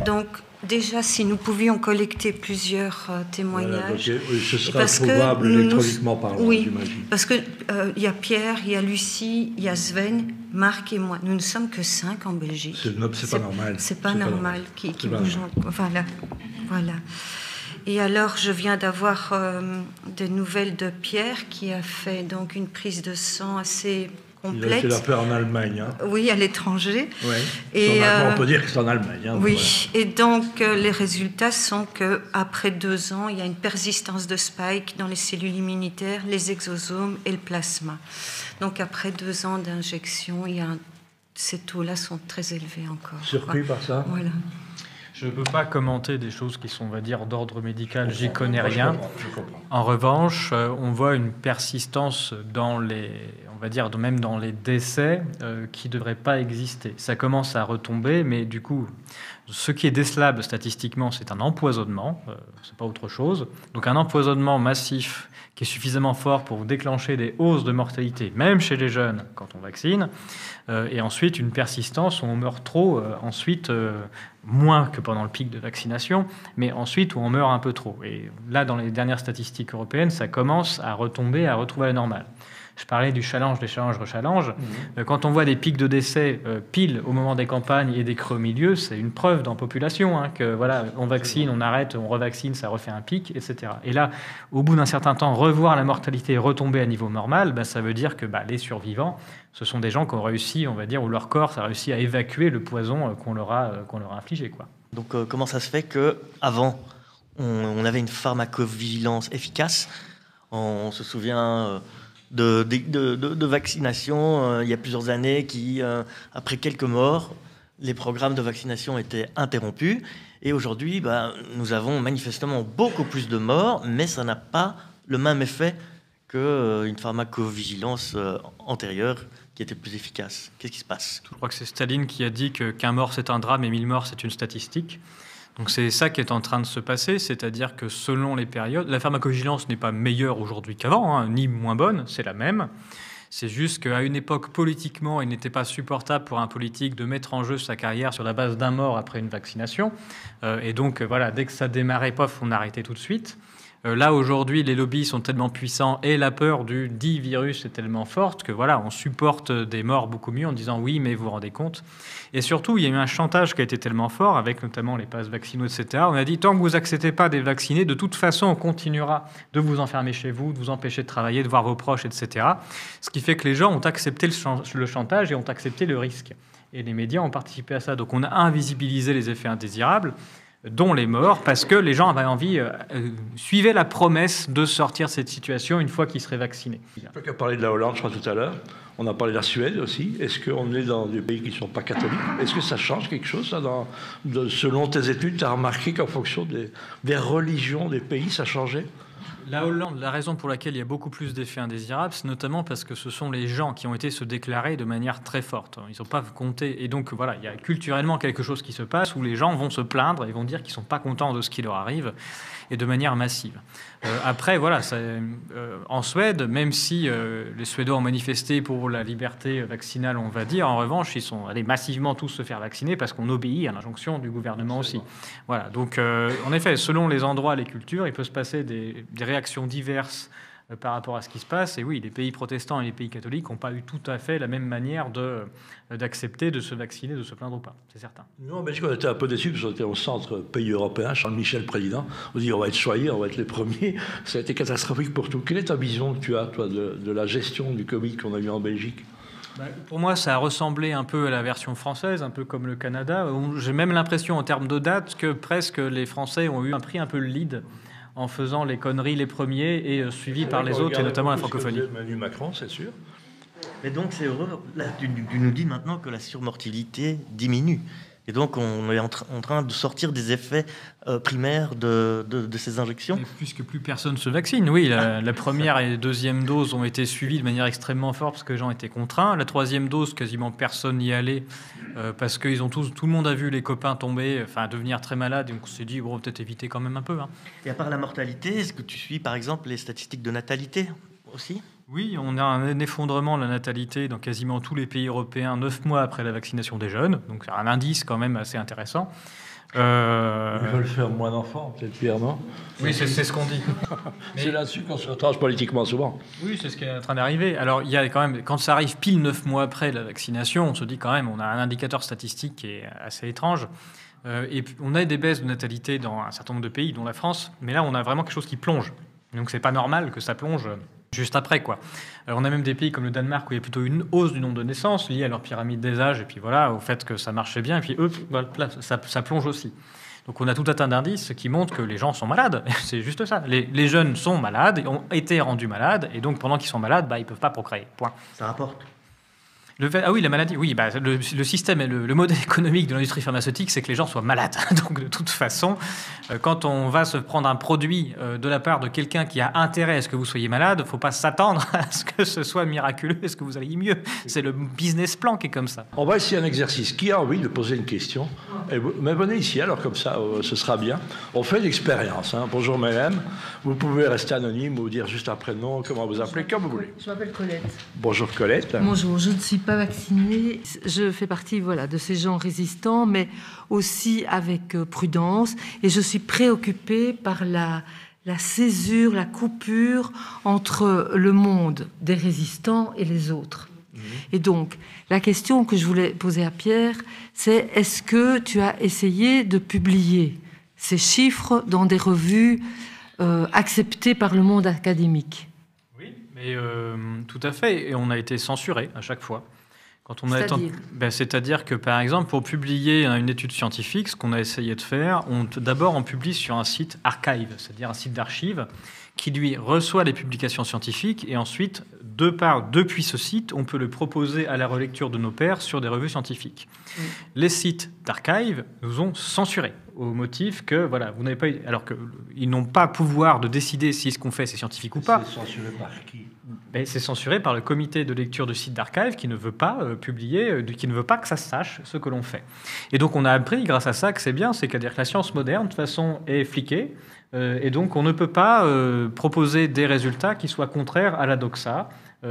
Donc déjà, si nous pouvions collecter plusieurs témoignages... ce sera trouvable électroniquement parlant, j'imagine. Parce qu'il y a Pierre, il y a Lucie, il y a Sven, Marc et moi. Nous ne sommes que 5 en Belgique. C'est pas normal. C'est pas normal qui bougent. Voilà. Et alors, je viens d'avoir des nouvelles de Pierre qui a fait donc une prise de sang assez... complète. Il a fait la peur en Allemagne. Oui, à l'étranger. Ouais. Et on peut dire que c'est en Allemagne. Oui, voilà. Et donc les résultats sont qu'après 2 ans, il y a une persistance de spike dans les cellules immunitaires, les exosomes et le plasma. Donc après 2 ans d'injection, ces taux-là sont très élevés encore. Surpris par ça? Voilà. Je ne peux pas commenter des choses qui sont, on va dire, d'ordre médical, j'y connais rien. Je comprends. En revanche, on voit une persistance dans on va dire, même dans les décès qui ne devrait pas exister. Ça commence à retomber, mais du coup, ce qui est décelable statistiquement, c'est un empoisonnement, c'est pas autre chose. Donc un empoisonnement massif qui est suffisamment fort pour déclencher des hausses de mortalité, même chez les jeunes, quand on vaccine, et ensuite une persistance où on meurt trop, ensuite moins que pendant le pic de vaccination, mais ensuite où on meurt un peu trop. Et là, dans les dernières statistiques européennes, ça commence à retomber, à retrouver la normale. Je parlais du challenge, des challenges, rechallenges. Quand on voit des pics de décès pile au moment des campagnes et des creux au milieu, c'est une preuve dans la population que voilà, on vaccine, on arrête, on revaccine, ça refait un pic, etc. Et là, au bout d'un certain temps, revoir la mortalité retomber à niveau normal, ça veut dire que les survivants, ce sont des gens qui ont réussi, on va dire, où leur corps a réussi à évacuer le poison qu'on leur a infligé, quoi. Donc comment ça se fait qu'avant, on avait une pharmacovigilance efficace? On se souvient... De vaccination il y a plusieurs années qui, après quelques morts, les programmes de vaccination étaient interrompus. Et aujourd'hui, nous avons manifestement beaucoup plus de morts, mais ça n'a pas le même effet qu'une pharmacovigilance antérieure qui était plus efficace. Qu'est-ce qui se passe? Je crois que c'est Staline qui a dit qu'un mort c'est un drame et 1000 morts c'est une statistique. Donc c'est ça qui est en train de se passer, c'est-à-dire que selon les périodes, la pharmacovigilance n'est pas meilleure aujourd'hui qu'avant, ni moins bonne, c'est la même. C'est juste qu'à une époque, politiquement, il n'était pas supportable pour un politique de mettre en jeu sa carrière sur la base d'un mort après une vaccination. Et donc, voilà, dès que ça démarrait, pof, on arrêtait tout de suite. Là, aujourd'hui, les lobbies sont tellement puissants et la peur du dit virus est tellement forte que voilà, on supporte des morts beaucoup mieux en disant oui, mais vous vous rendez compte. Et surtout, il y a eu un chantage qui a été tellement fort, avec notamment les passes vaccinaux, etc. On a dit, tant que vous n'acceptez pas des vaccinés, de toute façon, on continuera de vous enfermer chez vous, de vous empêcher de travailler, de voir vos proches, etc. Ce qui fait que les gens ont accepté le chantage et ont accepté le risque. Et les médias ont participé à ça. Donc on a invisibilisé les effets indésirables, dont les morts, parce que les gens avaient envie, suivaient la promesse de sortir de cette situation une fois qu'ils seraient vaccinés. On peut parler de la Hollande, je crois, tout à l'heure. On a parlé de la Suède aussi. Est-ce qu'on est dans des pays qui ne sont pas catholiques? Est-ce que ça change quelque chose, ça, selon tes études, tu as remarqué qu'en fonction des religions des pays, ça changeait? La Hollande, la raison pour laquelle il y a beaucoup plus d'effets indésirables, c'est notamment parce que ce sont les gens qui ont été se déclarer de manière très forte. Ils n'ont pas compté. Et donc, voilà, il y a culturellement quelque chose qui se passe où les gens vont se plaindre et vont dire qu'ils ne sont pas contents de ce qui leur arrive, et de manière massive. Après, voilà, en Suède, même si les Suédois ont manifesté pour la liberté vaccinale, on va dire, en revanche, ils sont allés massivement tous se faire vacciner parce qu'on obéit à l'injonction du gouvernement aussi. Voilà, donc en effet, selon les endroits, les cultures, il peut se passer des réactions diverses par rapport à ce qui se passe. Et oui, les pays protestants et les pays catholiques n'ont pas eu tout à fait la même manière d'accepter de se vacciner, de se plaindre ou pas, c'est certain. Nous, en Belgique, on était un peu déçus parce qu'on était au centre pays européen, Charles Michel président. On dit on va être choyés, on va être les premiers. Ça a été catastrophique pour tout. Quelle est ta vision que tu as, toi, de la gestion du Covid qu'on a eu en Belgique? Pour moi, ça a ressemblé un peu à la version française, un peu comme le Canada. J'ai même l'impression, en termes de date, que presque les Français ont pris un peu le lead en faisant les conneries les premiers et suivis par les autres, et notamment la francophonie. Emmanuel Macron, c'est sûr. Mais donc c'est heureux. Là, tu nous dis maintenant que la surmortalité diminue. Et donc on est en train de sortir des effets primaires de ces injections. Et puisque plus personne se vaccine, oui. La première et deuxième dose ont été suivies de manière extrêmement forte parce que les gens étaient contraints. La troisième dose, quasiment personne n'y allait parce que tout le monde a vu les copains tomber, devenir très malades. Donc on s'est dit, bon, peut-être éviter quand même un peu. Hein. Et à part la mortalité, est-ce que tu suis par exemple les statistiques de natalité aussi? Oui, on a un effondrement de la natalité dans quasiment tous les pays européens 9 mois après la vaccination des jeunes. Donc c'est un indice quand même assez intéressant. Ils veulent faire moins d'enfants, peut-être, Pierre, non? Oui, c'est ce qu'on dit. C'est là-dessus qu'on se retranche politiquement souvent. Oui, c'est ce qui est en train d'arriver. Alors, il y a quand même, quand ça arrive pile 9 mois après la vaccination, on se dit quand même, on a un indicateur statistique qui est assez étrange. Et on a des baisses de natalité dans un certain nombre de pays, dont la France. Mais là, on a vraiment quelque chose qui plonge. Donc, c'est pas normal que ça plonge juste après, quoi. On a même des pays comme le Danemark où il y a plutôt une hausse du nombre de naissances liée à leur pyramide des âges et puis voilà, au fait que ça marchait bien. Et puis eux, voilà, ça plonge aussi. Donc on a tout un tas d'indices qui montrent que les gens sont malades. C'est juste ça. Les jeunes sont malades, ont été rendus malades, et donc pendant qu'ils sont malades, ils ne peuvent pas procréer. Point. Ça rapporte. Oui, la maladie. Oui, le système et le modèle économique de l'industrie pharmaceutique, c'est que les gens soient malades. Donc, de toute façon, quand on va se prendre un produit de la part de quelqu'un qui a intérêt à ce que vous soyez malade, il ne faut pas s'attendre à ce que ce soit miraculeux, à ce que vous alliez mieux. C'est le business plan qui est comme ça. On va essayer un exercice. Qui a envie de poser une question? Mais venez ici, alors comme ça, ce sera bien. On fait l'expérience. Hein. Bonjour, madame. Vous pouvez rester anonyme ou dire juste un prénom, comment vous appelez, comme vous voulez. Je m'appelle Colette. Bonjour, Colette. Bonjour, je ne suis pas vaccinée. Je fais partie de ces gens résistants, mais aussi avec prudence. Et je suis préoccupée par la césure, la coupure entre le monde des résistants et les autres. Et donc, la question que je voulais poser à Pierre, c'est est-ce que tu as essayé de publier ces chiffres dans des revues acceptées par le monde académique? Oui, mais tout à fait. Et on a été censuré à chaque fois. C'est-à-dire que, par exemple, pour publier une étude scientifique, ce qu'on a essayé de faire, d'abord on publie sur un site archive, c'est-à-dire un site d'archives, qui lui reçoit les publications scientifiques, et ensuite, depuis ce site, on peut le proposer à la relecture de nos pairs sur des revues scientifiques. Les sites d'archive nous ont censurés, au motif que, voilà, vous n'avez pas eu, alors qu'ils n'ont pas pouvoir de décider si ce qu'on fait c'est scientifique ou pas. C'est censuré par qui? C'est censuré par le comité de lecture de site d'archive qui ne veut pas publier, qui ne veut pas que ça se sache ce que l'on fait. Et donc on a appris grâce à ça que c'est bien, c'est-à-dire que la science moderne de toute façon est fliquée, et donc on ne peut pas proposer des résultats qui soient contraires à la doxa,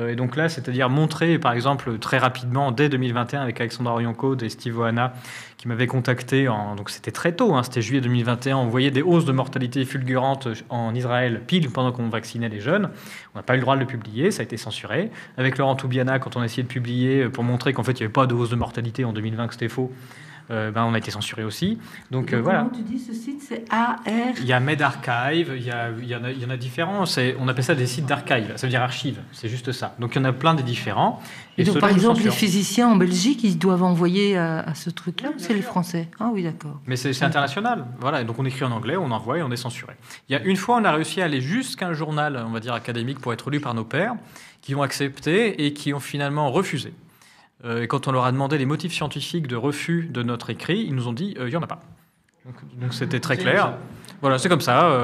Et donc là, c'est-à-dire montrer, par exemple, très rapidement, dès 2021, avec Alexandra Orion-Code et Steve Ohana, qui m'avaient contacté, donc c'était très tôt, c'était juillet 2021, on voyait des hausses de mortalité fulgurantes en Israël, pile pendant qu'on vaccinait les jeunes. On n'a pas eu le droit de le publier, ça a été censuré. Avec Laurent Toubiana, quand on a essayé de publier pour montrer qu'en fait, il n'y avait pas de hausse de mortalité en 2020, que c'était faux, on a été censuré aussi. Donc voilà. Comment tu dis ce site? C'est AR? Il y a MedArchive, il y en a différents. On appelle ça des sites d'archives. Ça veut dire archive, c'est juste ça. Donc il y en a plein des différents. Et donc par exemple, les physiciens en Belgique, ils doivent envoyer à ce truc-là, ou c'est les Français? Ah oui, d'accord. Mais c'est international. Voilà. Et donc on écrit en anglais, on envoie et on est censuré. Il y a une fois, on a réussi à aller jusqu'à un journal, on va dire académique, pour être lu par nos pairs, qui ont accepté et qui ont finalement refusé. Et quand on leur a demandé les motifs scientifiques de refus de notre écrit, ils nous ont dit il n'y en a pas. Donc c'était très clair. Voilà, c'est comme ça.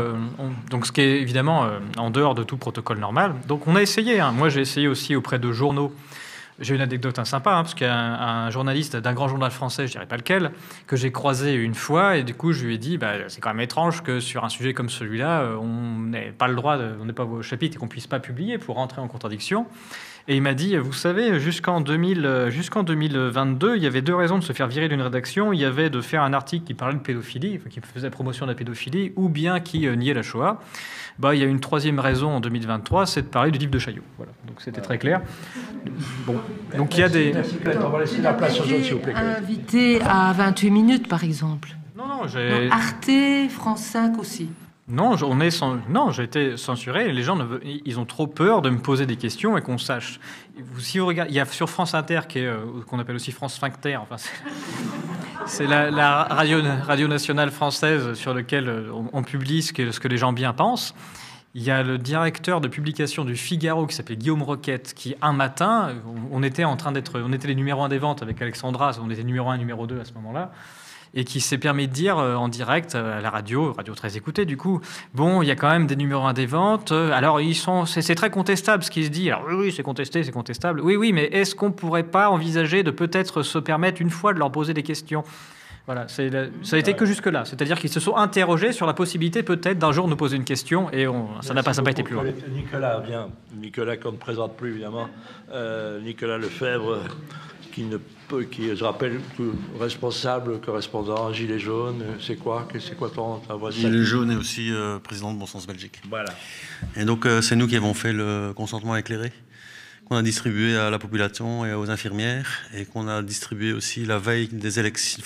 Donc ce qui est évidemment en dehors de tout protocole normal. Donc on a essayé. Moi j'ai essayé aussi auprès de journaux. J'ai une anecdote sympa, parce qu'il y a un journaliste d'un grand journal français, je ne dirais pas lequel, que j'ai croisé une fois, et du coup je lui ai dit c'est quand même étrange que sur un sujet comme celui-là, on n'ait pas le droit, on n'est pas au chapitre et qu'on ne puisse pas publier pour rentrer en contradiction. Et il m'a dit, vous savez, jusqu'en 2022, il y avait deux raisons de se faire virer d'une rédaction. Il y avait de faire un article qui parlait de pédophilie, qui faisait promotion de la pédophilie, ou bien qui niait la Shoah. Il y a une troisième raison en 2023, c'est de parler du livre de Chaillot. Voilà. Donc c'était très clair. Bon. Donc il y a des... On va laisser la place aux autres, s'il vous plaît. Invité à 28 minutes, par exemple. Non, j'ai... Arte, France 5 aussi. Non, j'ai été censuré. Les gens, ils ont trop peur de me poser des questions et qu'on sache. Si vous regardez, il y a sur France Inter, qu'on appelle aussi France Sphincter, enfin, c'est la radio nationale française sur laquelle on publie ce que les gens bien pensent. Il y a le directeur de publication du Figaro qui s'appelait Guillaume Roquette, qui un matin, on était les numéros 1 des ventes avec Alexandra, on était numéro 1, numéro 2 à ce moment-là. Et qui s'est permis de dire en direct à la radio très écoutée du coup, bon, il y a quand même des numéros 1 des ventes, alors c'est très contestable ce qui se dit, alors oui, c'est contesté, c'est contestable, oui, mais est-ce qu'on pourrait pas envisager de peut-être se permettre une fois de leur poser des questions? Voilà, ça a été que jusque-là, c'est-à-dire qu'ils se sont interrogés sur la possibilité peut-être d'un jour nous poser une question, et ça n'a pas été plus loin. Nicolas qu'on ne présente plus évidemment, Nicolas Lefebvre, qui, je rappelle, responsable, correspondant, Gilets jaunes, c'est quoi ta voix? Gilets jaunes est aussi président de Bon Sens Belgique. Voilà. Et donc c'est nous qui avons fait le consentement éclairé, qu'on a distribué à la population et aux infirmières, et qu'on a distribué aussi la veille des élections,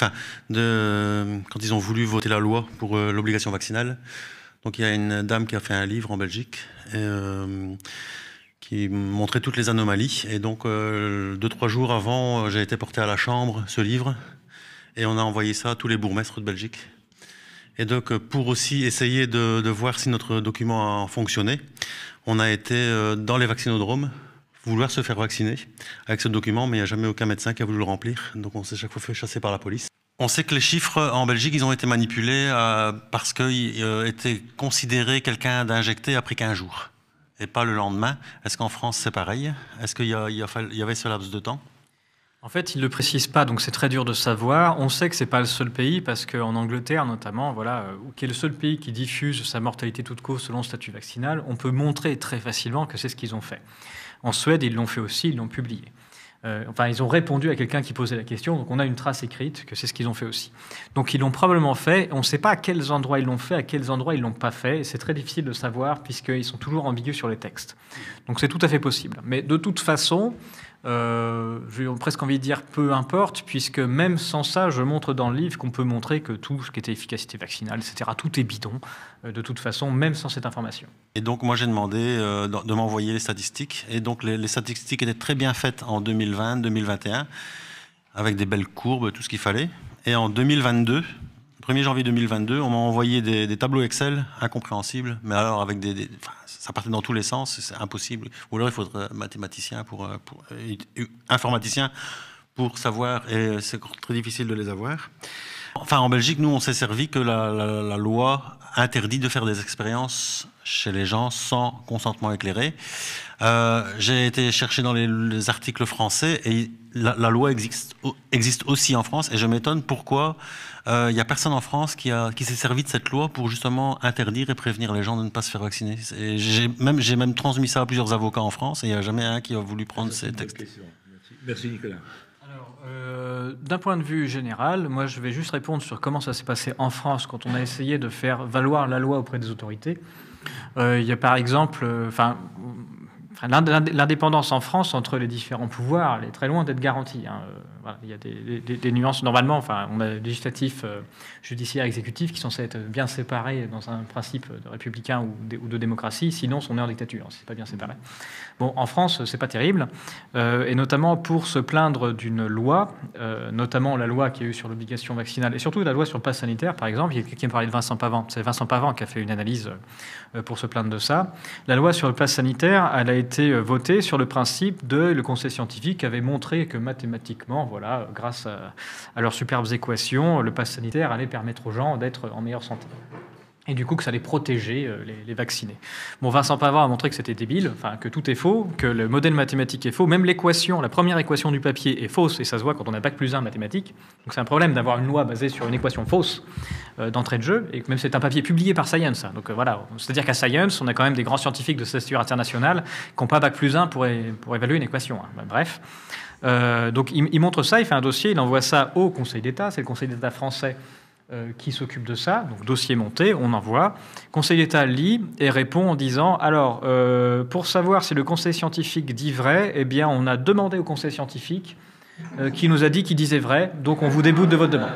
quand ils ont voulu voter la loi pour l'obligation vaccinale. Donc il y a une dame qui a fait un livre en Belgique, qui montrait toutes les anomalies. Et donc, 2-3 jours avant, j'ai été porté à la Chambre, ce livre, et on a envoyé ça à tous les bourgmestres de Belgique. Et donc, pour aussi essayer de voir si notre document a fonctionné, on a été dans les vaccinodromes, vouloir se faire vacciner avec ce document, mais il n'y a jamais aucun médecin qui a voulu le remplir. Donc, on s'est chaque fois fait chasser par la police. On sait que les chiffres en Belgique, ils ont été manipulés parce qu'ils étaient considérés quelqu'un d'injecté après 15 jours. Et pas le lendemain. Est-ce qu'en France, c'est pareil? Est-ce qu'il y avait ce laps de temps? En fait, ils ne le précisent pas, donc c'est très dur de savoir. On sait que ce n'est pas le seul pays, parce qu'en Angleterre, notamment, qui est le seul pays qui diffuse sa mortalité toute cause selon le statut vaccinal, on peut montrer très facilement que c'est ce qu'ils ont fait. En Suède, ils l'ont fait aussi, ils l'ont publié. Ils ont répondu à quelqu'un qui posait la question, donc on a une trace écrite que c'est ce qu'ils ont fait aussi. Donc ils l'ont probablement fait, on ne sait pas à quels endroits ils l'ont fait, à quels endroits ils ne l'ont pas fait, et c'est très difficile de savoir puisqu'ils sont toujours ambigus sur les textes. Donc c'est tout à fait possible. Mais de toute façon, j'ai presque envie de dire peu importe, puisque même sans ça, je montre dans le livre qu'on peut montrer que tout ce qui était efficacité vaccinale, etc., tout est bidon, de toute façon, même sans cette information. Et donc moi j'ai demandé de m'envoyer les statistiques, et donc les statistiques étaient très bien faites en 2020, 2021, avec des belles courbes, tout ce qu'il fallait. Et en 2022, 1er janvier 2022, on m'a envoyé des tableaux Excel incompréhensibles, mais alors avec ça partait dans tous les sens, c'est impossible. Ou alors il faudrait mathématicien informaticien pour savoir, et c'est très difficile de les avoir. Enfin, en Belgique, nous, on s'est servi que la loi interdit de faire des expériences chez les gens sans consentement éclairé. J'ai été chercher dans les articles français et la loi existe aussi en France et je m'étonne pourquoi il n'y a personne en France qui s'est servi de cette loi pour justement interdire et prévenir les gens de ne pas se faire vacciner. J'ai même transmis ça à plusieurs avocats en France et il n'y a jamais un qui a voulu prendre ces textes. Merci Nicolas. D'un point de vue général, moi je vais juste répondre sur comment ça s'est passé en France quand on a essayé de faire valoir la loi auprès des autorités. Il y a par exemple, l'indépendance en France entre les différents pouvoirs, elle est très loin d'être garantie. Voilà, il y a des nuances. Normalement, on a législatif, judiciaire, exécutif qui sont censés être bien séparés dans un principe de républicain ou de démocratie. Sinon, on est en dictature. C'est pas bien séparé. Bon, en France, c'est pas terrible, et notamment pour se plaindre d'une loi, notamment la loi qui a eu sur l'obligation vaccinale et surtout la loi sur le pass sanitaire, par exemple. Il y a quelqu'un qui me parlait de Vincent Pavant. C'est Vincent Pavant qui a fait une analyse pour se plaindre de ça. La loi sur le pass sanitaire, elle a été votée sur le principe le conseil scientifique avait montré que mathématiquement, voilà, grâce à leurs superbes équations, le pass sanitaire allait permettre aux gens d'être en meilleure santé. Et du coup, que ça allait protéger les vaccinés. Bon, Vincent Pavant a montré que c'était débile, que tout est faux, que le modèle mathématique est faux, même l'équation, la première équation du papier est fausse, et ça se voit quand on a Bac+1 mathématiques. Donc c'est un problème d'avoir une loi basée sur une équation fausse d'entrée de jeu, et que même c'est un papier publié par Science. Donc voilà, c'est-à-dire qu'à Science, on a quand même des grands scientifiques de stature internationale qui n'ont pas Bac+1 pour évaluer une équation. Bref. Donc il montre ça, il fait un dossier, il envoie ça au Conseil d'État, c'est le Conseil d'État français qui s'occupe de ça, donc dossier monté, on envoie. Conseil d'État lit et répond en disant alors, pour savoir si le conseil scientifique dit vrai, eh bien, on a demandé au conseil scientifique qui nous a dit qu'il disait vrai, donc on vous déboute de votre demande.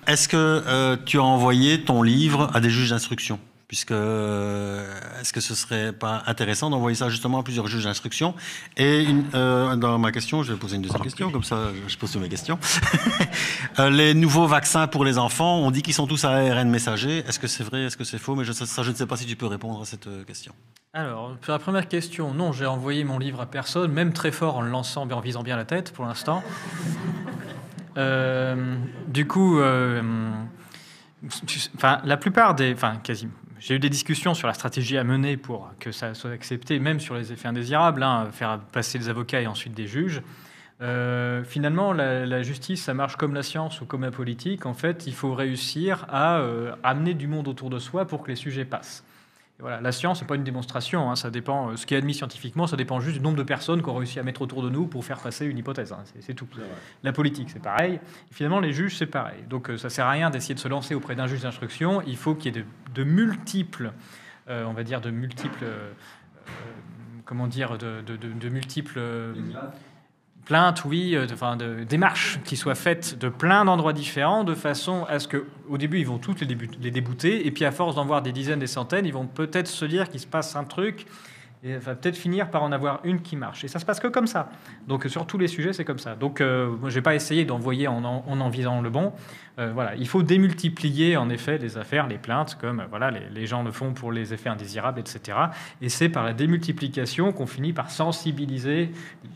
Est-ce que tu as envoyé ton livre à des juges d'instruction ? Est-ce que ce serait pas intéressant d'envoyer ça justement à plusieurs juges d'instruction? Et dans ma question, je vais poser une deuxième question, comme ça je pose toutes mes questions. Les nouveaux vaccins pour les enfants, on dit qu'ils sont tous à ARN messager. Est-ce que c'est vrai, est-ce que c'est faux? Mais je ne sais pas si tu peux répondre à cette question. Alors, pour la première question, non, j'ai envoyé mon livre à personne, même très fort en le lançant, en visant bien la tête pour l'instant. Du coup, la plupart quasi. J'ai eu des discussions sur la stratégie à mener pour que ça soit accepté, même sur les effets indésirables, faire passer des avocats et ensuite des juges. Finalement, la justice, ça marche comme la science ou comme la politique. En fait, il faut réussir à amener du monde autour de soi pour que les sujets passent. Et voilà, la science, c'est pas une démonstration. Ça dépend. Ce qui est admis scientifiquement, ça dépend juste du nombre de personnes qu'on réussit à mettre autour de nous pour faire passer une hypothèse. C'est tout. La politique, c'est pareil. Et finalement, les juges, c'est pareil. Donc, ça sert à rien d'essayer de se lancer auprès d'un juge d'instruction. Il faut qu'il y ait de multiples, plaintes, oui, de démarches qui soient faites de plein d'endroits différents, de façon à ce qu'au début, ils vont tous les débouter, et puis à force d'en voir des dizaines, des centaines, ils vont peut-être se dire qu'il se passe un truc, et va peut-être finir par en avoir une qui marche. Et ça se passe que comme ça. Donc sur tous les sujets, c'est comme ça. Donc moi, je n'ai pas essayé d'envoyer en visant le bon. Voilà, il faut démultiplier en effet les affaires, les plaintes, comme les gens le font pour les effets indésirables, etc. Et c'est par la démultiplication qu'on finit par sensibiliser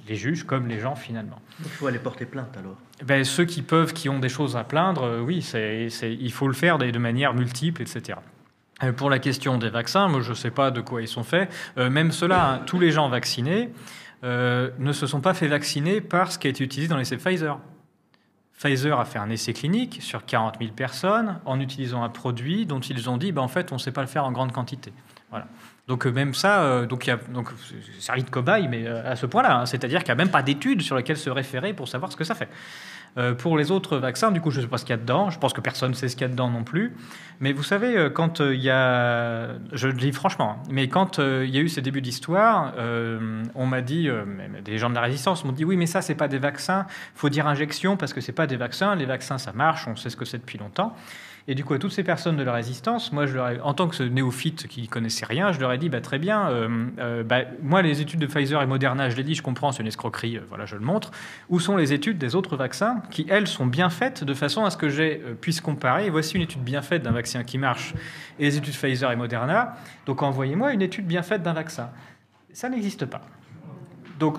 les juges comme les gens finalement. Il faut aller porter plainte alors. Ceux qui ont des choses à plaindre, oui, il faut le faire de manière multiple, etc. Pour la question des vaccins, moi je ne sais pas de quoi ils sont faits. Même ceux-là, tous les gens vaccinés ne se sont pas fait vacciner par ce qui a été utilisé dans l'essai Pfizer. Pfizer a fait un essai clinique sur 40 000 personnes en utilisant un produit dont ils ont dit en fait on ne sait pas le faire en grande quantité. Voilà. Donc même ça, c'est servi de cobaye, mais à ce point-là, c'est-à-dire qu'il n'y a même pas d'études sur lesquelles se référer pour savoir ce que ça fait. Pour les autres vaccins, du coup, je ne sais pas ce qu'il y a dedans. Je pense que personne ne sait ce qu'il y a dedans non plus. Mais vous savez, quand il y a... Je le dis franchement, mais quand il y a eu ces débuts d'histoire, on m'a dit, des gens de la résistance m'ont dit, oui, mais ça, c'est pas des vaccins. Il faut dire injection parce que c'est pas des vaccins. Les vaccins, ça marche. On sait ce que c'est depuis longtemps. Et du coup, à toutes ces personnes de la résistance, moi, en tant que ce néophyte qui ne connaissait rien, je leur ai dit, très bien, moi, les études de Pfizer et Moderna, je l'ai dit, je comprends, c'est une escroquerie, voilà, je le montre. Où sont les études des autres vaccins qui, elles, sont bien faites de façon à ce que puisse comparer. Et voici une étude bien faite d'un vaccin qui marche et les études Pfizer et Moderna. Donc, envoyez-moi une étude bien faite d'un vaccin. Ça n'existe pas. Donc,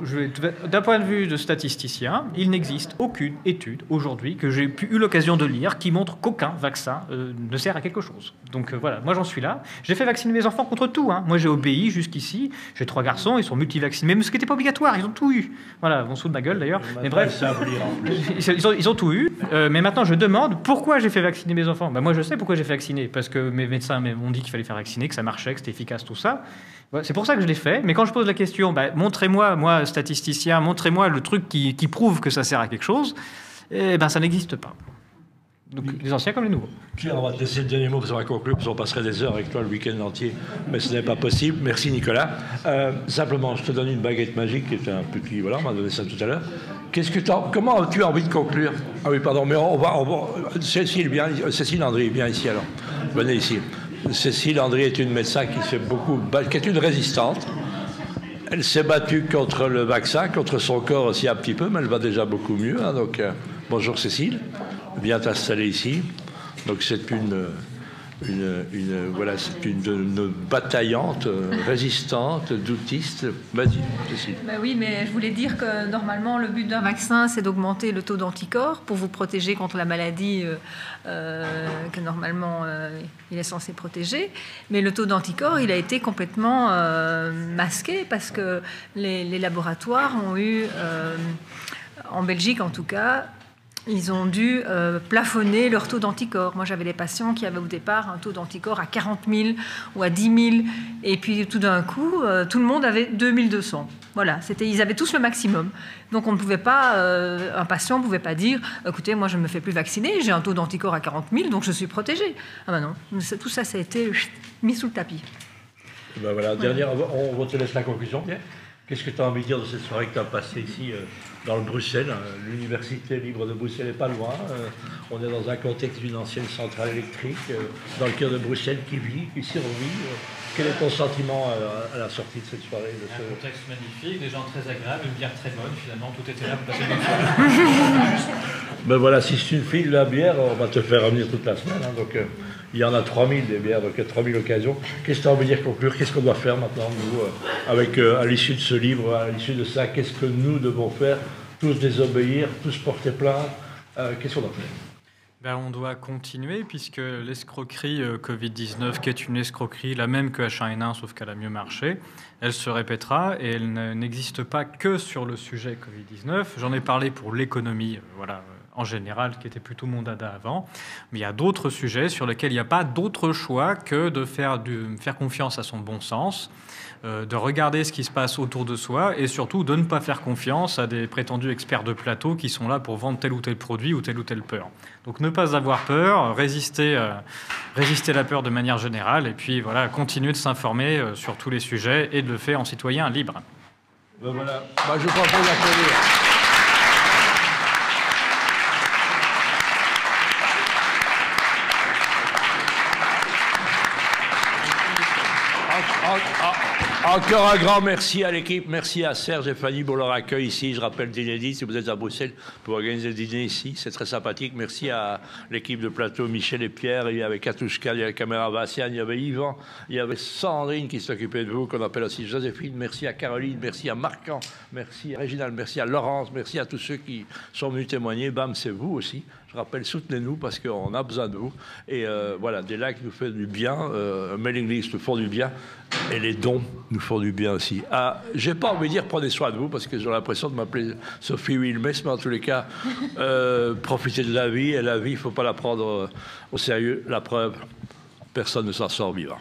d'un point de vue de statisticien, il n'existe aucune étude aujourd'hui que j'ai eu l'occasion de lire qui montre qu'aucun vaccin ne sert à quelque chose. Donc voilà, moi j'en suis là. J'ai fait vacciner mes enfants contre tout. Hein. Moi j'ai obéi jusqu'ici. J'ai 3 garçons, ils sont multivaccinés, même ce qui n'était pas obligatoire, ils ont tout eu. Voilà, on se fout de ma gueule d'ailleurs. Mais bref, ils ont tout eu. Mais maintenant je demande pourquoi j'ai fait vacciner mes enfants. Ben, moi je sais pourquoi j'ai fait vacciner, parce que mes médecins m'ont dit qu'il fallait faire vacciner, que ça marchait, que c'était efficace, tout ça. C'est pour ça que je l'ai fait. Mais quand je pose la question, montrez-moi, moi, statisticien, montrez-moi le truc qui prouve que ça sert à quelque chose, eh ben, ça n'existe pas. Donc, les anciens comme les nouveaux. Pierre, on va te laisser le dernier mot, parce qu'on va conclure, parce qu'on passerait des heures avec toi le week-end entier, mais ce n'est pas possible. Merci, Nicolas. Simplement, je te donne une baguette magique, qui est un petit... Voilà, on m'a donné ça tout à l'heure. Comment as-tu envie de conclure? Ah oui, pardon, mais on va Cécile André, viens ici, alors. Venez ici. Cécile André est une médecin qui est une résistante. Elle s'est battue contre le vaccin, contre son corps aussi un petit peu, mais elle va déjà beaucoup mieux. Hein, donc, bonjour Cécile, viens t'installer ici. Donc c'est une bataillante, résistante, doutiste. Vas-y, Cécile. Oui, mais je voulais dire que normalement, le but d'un vaccin, c'est d'augmenter le taux d'anticorps pour vous protéger contre la maladie que normalement il est censé protéger. Mais le taux d'anticorps, il a été complètement masqué parce que les laboratoires ont eu, en Belgique en tout cas, ils ont dû plafonner leur taux d'anticorps. Moi, j'avais des patients qui avaient au départ un taux d'anticorps à 40 000 ou à 10 000. Et puis, tout d'un coup, tout le monde avait 2200. Voilà, ils avaient tous le maximum. Donc, on ne pouvait pas, un patient ne pouvait pas dire « Écoutez, moi, je ne me fais plus vacciner, j'ai un taux d'anticorps à 40 000, donc je suis protégé. » Ah ben non, tout ça, ça a été mis sous le tapis. Ben voilà, dernière, on te laisse la conclusion, Pierre. Qu'est-ce que tu as envie de dire de cette soirée que tu as passée ici dans le Bruxelles? L'université libre de Bruxelles n'est pas loin. On est dans un contexte d'une ancienne centrale électrique, dans le cœur de Bruxelles qui vit, qui survit. Quel est ton sentiment à la sortie de cette soirée? Un contexte magnifique, des gens très agréables, une bière très bonne, finalement, tout était là pour passer une bonne soirée. Ben voilà, si c'est une fille de la bière, on va te faire revenir toute la semaine. Hein, donc, il y en a 3000 des bières, donc il y a 3000 occasions. Qu'est-ce que tu as envie de dire conclure? Qu'est-ce qu'on doit faire maintenant, nous, à l'issue de ce livre, à l'issue de ça? Qu'est-ce que nous devons faire? Tous désobéir, tous porter plainte? Qu'est-ce qu'on doit faire? On doit continuer, puisque l'escroquerie Covid-19, qui est une escroquerie, la même que H1N1, sauf qu'elle a mieux marché, elle se répétera, et elle n'existe pas que sur le sujet Covid-19. J'en ai parlé pour l'économie, en général, qui était plutôt mon dada avant. Mais il y a d'autres sujets sur lesquels il n'y a pas d'autre choix que de faire confiance à son bon sens, de regarder ce qui se passe autour de soi et surtout de ne pas faire confiance à des prétendus experts de plateau qui sont là pour vendre tel ou tel produit ou telle peur. Donc ne pas avoir peur, résister à la peur de manière générale et puis voilà, continuer de s'informer sur tous les sujets et de le faire en citoyen libre. Ben voilà, je propose d'applaudir. Encore un grand merci à l'équipe, merci à Serge et Fanny pour leur accueil ici. Je rappelle d'inédit, si vous êtes à Bruxelles, pour organiser le dîner ici, c'est très sympathique. Merci à l'équipe de plateau, Michel et Pierre, il y avait Katouchka, il y avait Caméra Bastian, il y avait Yvan, il y avait Sandrine qui s'occupait de vous, qu'on appelle aussi Joséphine. Merci à Caroline, merci à Marcan, merci à Réginald, merci à Laurence, merci à tous ceux qui sont venus témoigner. Bam, c'est vous aussi. Je rappelle, soutenez-nous parce qu'on a besoin de vous. Et voilà, des likes nous font du bien, mailing list nous font du bien, et les dons nous font du bien aussi. J'ai pas envie de dire prenez soin de vous parce que j'ai l'impression de m'appeler Sophie Wilmes, mais en tous les cas, profitez de la vie. Et la vie, il ne faut pas la prendre au sérieux. La preuve, personne ne s'en sort vivant.